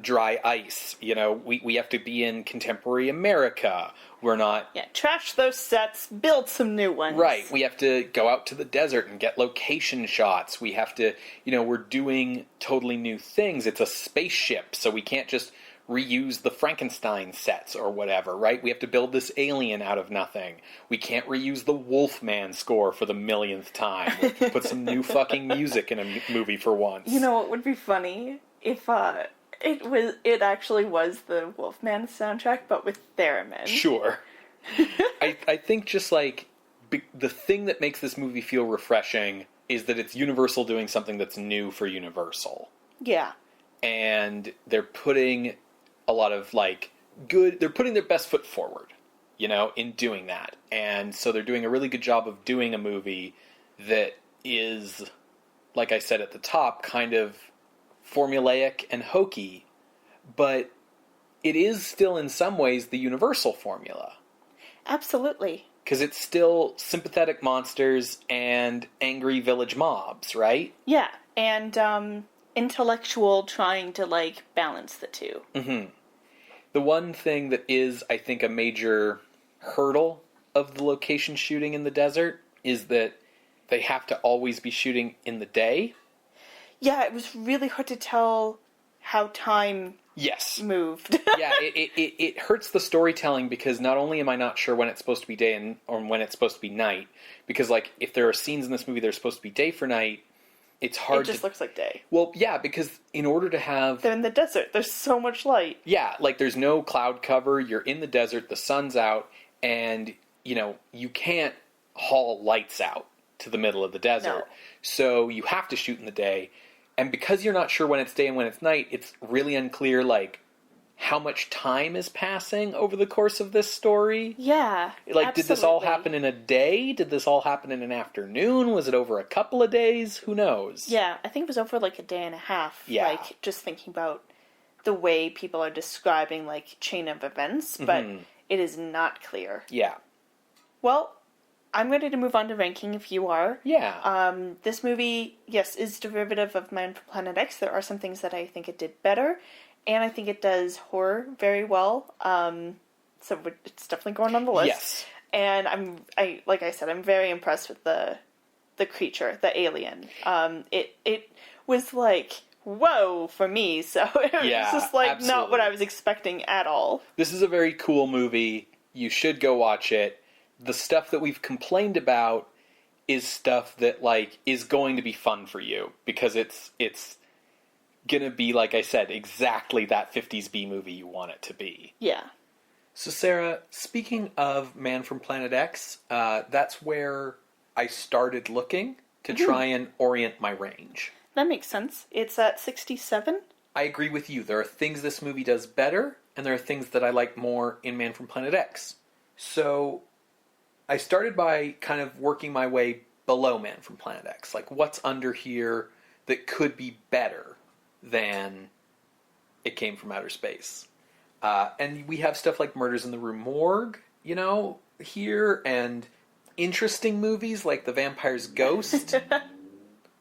dry ice. We have to be in contemporary America. We're not... Yeah, trash those sets, build some new ones. Right. We have to go out to the desert and get location shots. We have to, we're doing totally new things. It's a spaceship, so we can't just reuse the Frankenstein sets or whatever, right? We have to build this alien out of nothing. We can't reuse the Wolfman score for the millionth time. We have to put some new fucking music in a movie for once. You know what would be funny? If, it actually was the Wolfman soundtrack, but with theremin. Sure. I think just, like, the thing that makes this movie feel refreshing is that it's Universal doing something that's new for Universal. Yeah. And they're putting a lot of, like, they're putting their best foot forward, in doing that. And so they're doing a really good job of doing a movie that is, like I said at the top, kind of formulaic and hokey, but it is still in some ways the Universal formula. Absolutely. Because it's still sympathetic monsters and angry village mobs, right? Yeah, and intellectual trying to, like, balance the two. Mm-hmm. The one thing that is, I think, a major hurdle of the location shooting in the desert is that they have to always be shooting in the day. Yeah, it was really hard to tell how time moved. Yeah, it hurts the storytelling because not only am I not sure when it's supposed to be day or when it's supposed to be night, because, like, if there are scenes in this movie that are supposed to be day for night, it's hard It just looks like day. Well, yeah, because in order to have... They're in the desert. There's so much light. Yeah, like, there's no cloud cover. You're in the desert. The sun's out. And, you can't haul lights out to the middle of the desert. No. So you have to shoot in the day. And because you're not sure when it's day and when it's night, it's really unclear, like, how much time is passing over the course of this story. Yeah, Like, absolutely. Did this all happen in a day? Did this all happen in an afternoon? Was it over a couple of days? Who knows? Yeah, I think it was over, like, a day and a half. Yeah. Like, just thinking about the way people are describing, like, chain of events, but it is not clear. Yeah. Well, I'm ready to move on to ranking if you are. Yeah. This movie, yes, is derivative of Man from Planet X. There are some things that I think it did better, and I think it does horror very well. So it's definitely going on the list. Yes. And like I said, I'm very impressed with the creature, the alien. It was like, whoa, for me. So it was just like absolutely. Not what I was expecting at all. This is a very cool movie. You should go watch it. The stuff that we've complained about is stuff that, like, is going to be fun for you because it's gonna be, like I said, exactly that 50s B movie you want it to be. Yeah. So, Sarah, speaking of Man from Planet X, that's where I started looking to try and orient my range. That makes sense. It's at 67. I agree with you. There are things this movie does better, and there are things that I like more in Man from Planet X. So I started by kind of working my way below Man from Planet X. Like, what's under here that could be better than It Came from Outer Space? And we have stuff like Murders in the Rue Morgue, here, and interesting movies like The Vampire's Ghost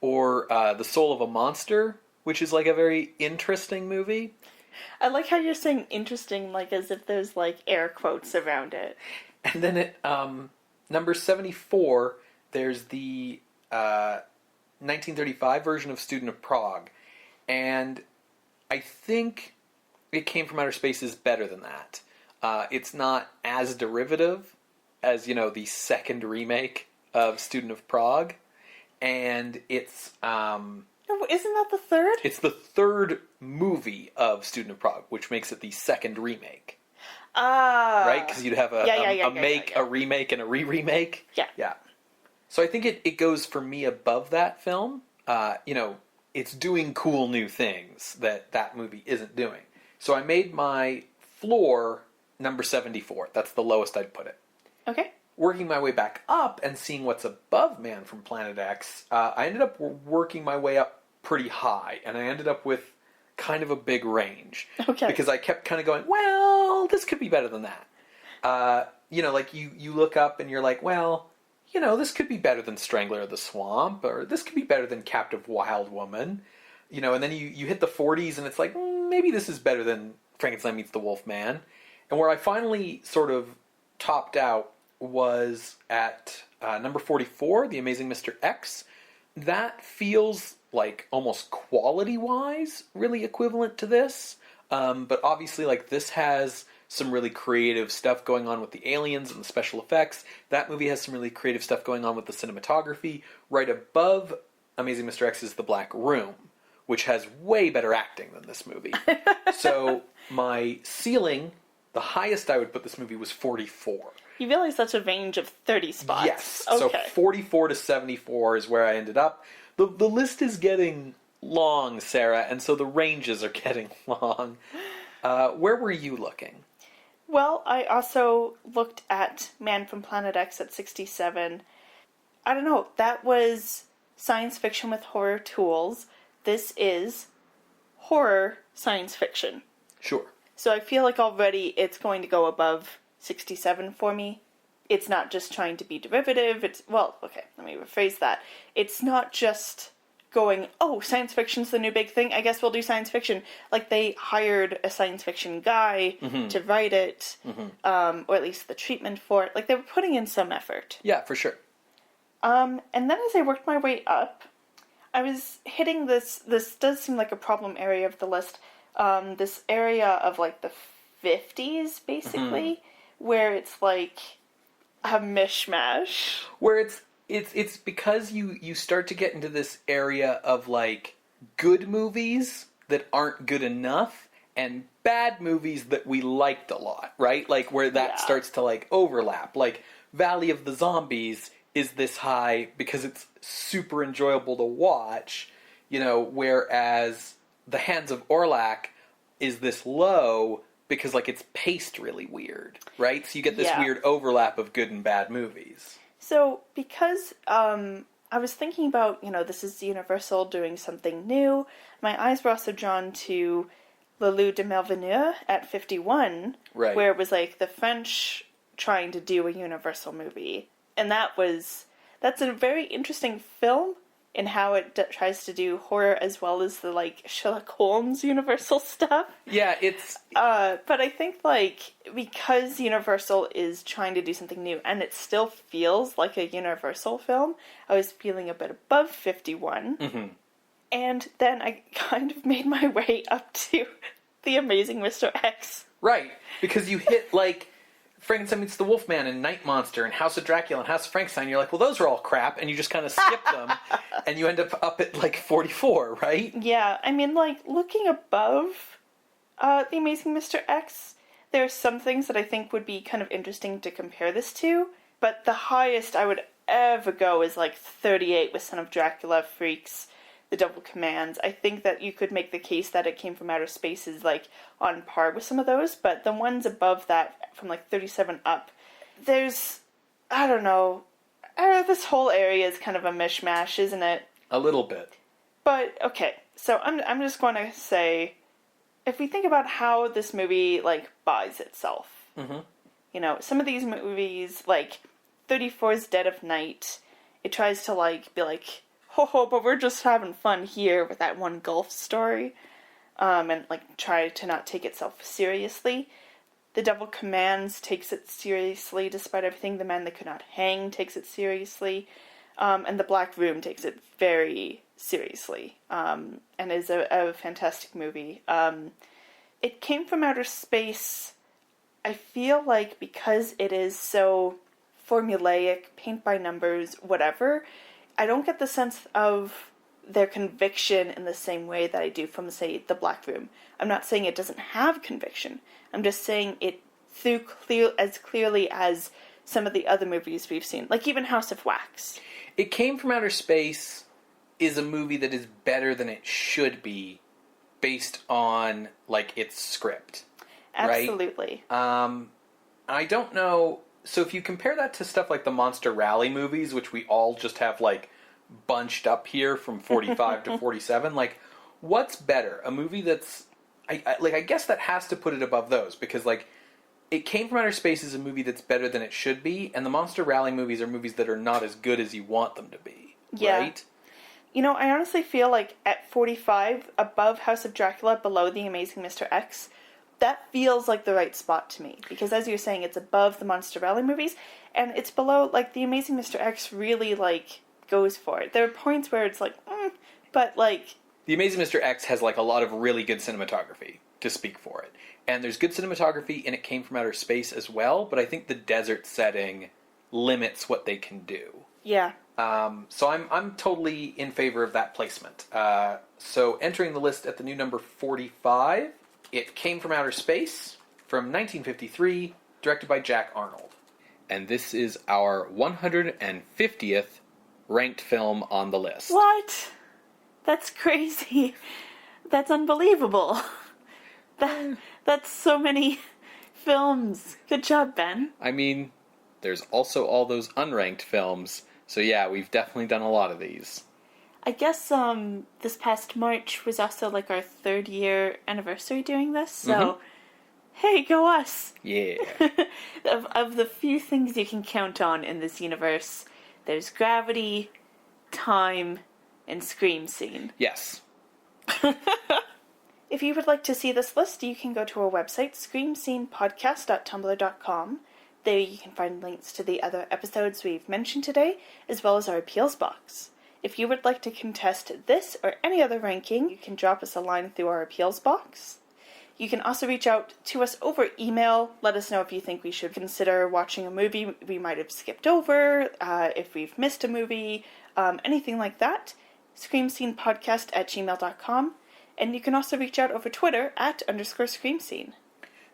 or The Soul of a Monster, which is like a very interesting movie. I like how you're saying interesting, like as if there's like air quotes around it. And then at number 74, there's the 1935 version of Student of Prague. And I think It Came from Outer Space is better than that. It's not as derivative as, the second remake of Student of Prague. And it's... No, isn't that the third? It's the third movie of Student of Prague, which makes it the second remake. Right? Because you'd have a remake, and a re-remake. Yeah. Yeah. So I think it goes for me above that film. It's doing cool new things that movie isn't doing. So I made my floor number 74. That's the lowest I'd put it. Okay. Working my way back up and seeing what's above Man from Planet X, I ended up working my way up pretty high, and I ended up with kind of a big range. Okay. Because I kept kind of going, well, this could be better than that. Like you look up and you're like, well, this could be better than Strangler of the Swamp, or this could be better than Captive Wild Woman. And then you hit the 40s and it's like, maybe this is better than Frankenstein Meets the Wolf Man. And where I finally sort of topped out was at number 44, The Amazing Mr. X. That feels like almost quality-wise really equivalent to this. But obviously, like, this has some really creative stuff going on with the aliens and the special effects. That movie has some really creative stuff going on with the cinematography. Right above Amazing Mr. X is The Black Room, which has way better acting than this movie. So my ceiling, the highest I would put this movie was 44. You realize that's a range of 30 spots. Yes. Okay. So 44 to 74 is where I ended up. The list is getting long, Sarah, and so the ranges are getting long. Where were you looking? Well, I also looked at Man from Planet X at 67. I don't know, that was science fiction with horror tools. This is horror science fiction. Sure. So I feel like already it's going to go above 67 for me. It's not just trying to be derivative. Let me rephrase that. It's not just going, oh, science fiction's the new big thing, I guess we'll do science fiction. Like, they hired a science fiction guy to write it, or at least the treatment for it. Like, they were putting in some effort. Yeah, for sure. And then as I worked my way up, I was hitting this does seem like a problem area of the list, this area of, like, the 50s, basically, where it's, like, a mishmash. Where it's because you start to get into this area of, like, good movies that aren't good enough and bad movies that we liked a lot, right? Like, where that starts to, like, overlap. Like, Valley of the Zombies is this high because it's super enjoyable to watch, whereas The Hands of Orlac is this low because, like, it's paced really weird, right? So you get this weird overlap of good and bad movies. So, because I was thinking about, this is Universal doing something new, my eyes were also drawn to Le Loup de Malvenue at 51, right, where it was, like, the French trying to do a Universal movie. And that's a very interesting film in how it tries to do horror as well as the, like, Sherlock Holmes Universal stuff. Yeah, it's... But I think, like, because Universal is trying to do something new, and it still feels like a Universal film, I was feeling a bit above 51. Mm-hmm. And then I kind of made my way up to The Amazing Mr. X. Right, because you hit, like, Frankenstein Meets the Wolfman and Night Monster and House of Dracula and House of Frankenstein. You're like, well, those are all crap, and you just kind of skip them, and you end up at, like, 44, right? Yeah, I mean, like, looking above The Amazing Mr. X, there are some things that I think would be kind of interesting to compare this to, but the highest I would ever go is, like, 38 with Son of Dracula, Freaks, The Devil Commands. I think that you could make the case that It Came from Outer Space is, like, on par with some of those, but the ones above that, from, like, 37 up, there's, I don't know, this whole area is kind of a mishmash, isn't it? A little bit. But, okay, so I'm just going to say, if we think about how this movie, like, buys itself, some of these movies, like, 34's Dead of Night, it tries to, like, be like, ho ho, but we're just having fun here with that one golf story, and, like, try to not take itself seriously. The Devil Commands takes it seriously despite everything. The Man They Could Not Hang takes it seriously. And The Black Room takes it very seriously, and is a fantastic movie. It Came from Outer Space, I feel like because it is so formulaic, paint by numbers, whatever, I don't get the sense of their conviction in the same way that I do from, say, The Black Room. I'm not saying it doesn't have conviction. I'm just saying it through as clearly as some of the other movies we've seen, like even House of Wax. It Came from Outer Space is a movie that is better than it should be based on, like, its script. Absolutely. Right? I don't know. So if you compare that to stuff like the Monster Rally movies, which we all just have, like, bunched up here from 45 to 47, like, what's better? A movie that's... I guess that has to put it above those, because, like, It Came from Outer Space is a movie that's better than it should be, and the Monster Rally movies are movies that are not as good as you want them to be. Yeah. Right? You know, I honestly feel like at 45, above House of Dracula, below The Amazing Mr. X, that feels like the right spot to me. Because as you're saying, it's above the Monster Rally movies, and it's below, like, The Amazing Mr. X really, like, goes for it. There are points where it's like, but, like... The Amazing Mr. X has, like, a lot of really good cinematography to speak for it. And there's good cinematography, and It Came from Outer Space as well, but I think the desert setting limits what they can do. Yeah. So I'm totally in favor of that placement. So entering the list at the new number 45, It Came from Outer Space, from 1953, directed by Jack Arnold. And this is our 150th ranked film on the list. What? That's crazy. That's unbelievable. That's so many films. Good job, Ben. I mean, there's also all those unranked films. So yeah, we've definitely done a lot of these. I guess this past March was also like our 3rd year anniversary doing this. So, Hey, go us. Yeah. of the few things you can count on in this universe, there's gravity, time, and scream scene. Yes. If you would like to see this list, you can go to our website, screamscenepodcast.tumblr.com. There you can find links to the other episodes we've mentioned today, as well as our appeals box. If you would like to contest this or any other ranking, you can drop us a line through our appeals box. You can also reach out to us over email. Let us know if you think we should consider watching a movie we might have skipped over, if we've missed a movie, anything like that. screamscenepodcast@gmail.com. And you can also reach out over Twitter @_screamscene.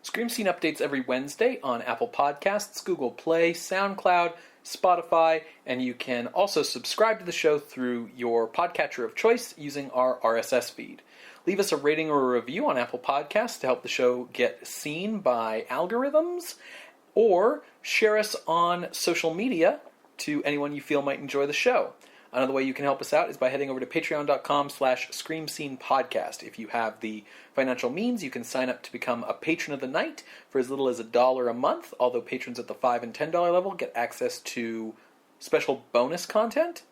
Scream Scene updates every Wednesday on Apple Podcasts, Google Play, SoundCloud, Spotify, and you can also subscribe to the show through your podcatcher of choice using our RSS feed. Leave us a rating or a review on Apple Podcasts to help the show get seen by algorithms, or share us on social media to anyone you feel might enjoy the show. Another way you can help us out is by heading over to patreon.com/screamscenepodcast. If you have the financial means, you can sign up to become a patron of the night for as little as $1 a month, although patrons at the $5 and $10 level get access to special bonus content.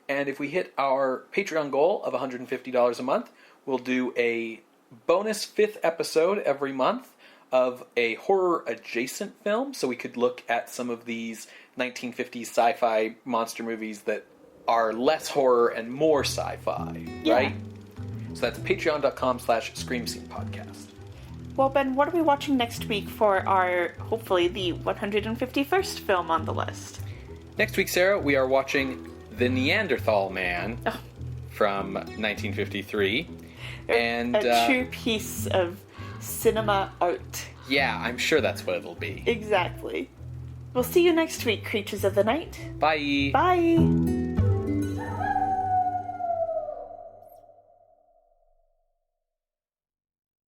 And if we hit our Patreon goal of $150 a month, we'll do a bonus 5th episode every month of a horror-adjacent film, so we could look at some of these 1950s sci-fi monster movies that are less horror and more sci-fi, right? So that's patreon.com/screamscenepodcast. Well, Ben, what are we watching next week for our, hopefully, the 151st film on the list? Next week, Sarah, we are watching The Neanderthal Man from 1953. And a true piece of cinema art. Yeah, I'm sure that's what it'll be. Exactly. We'll see you next week, creatures of the night. Bye. Bye.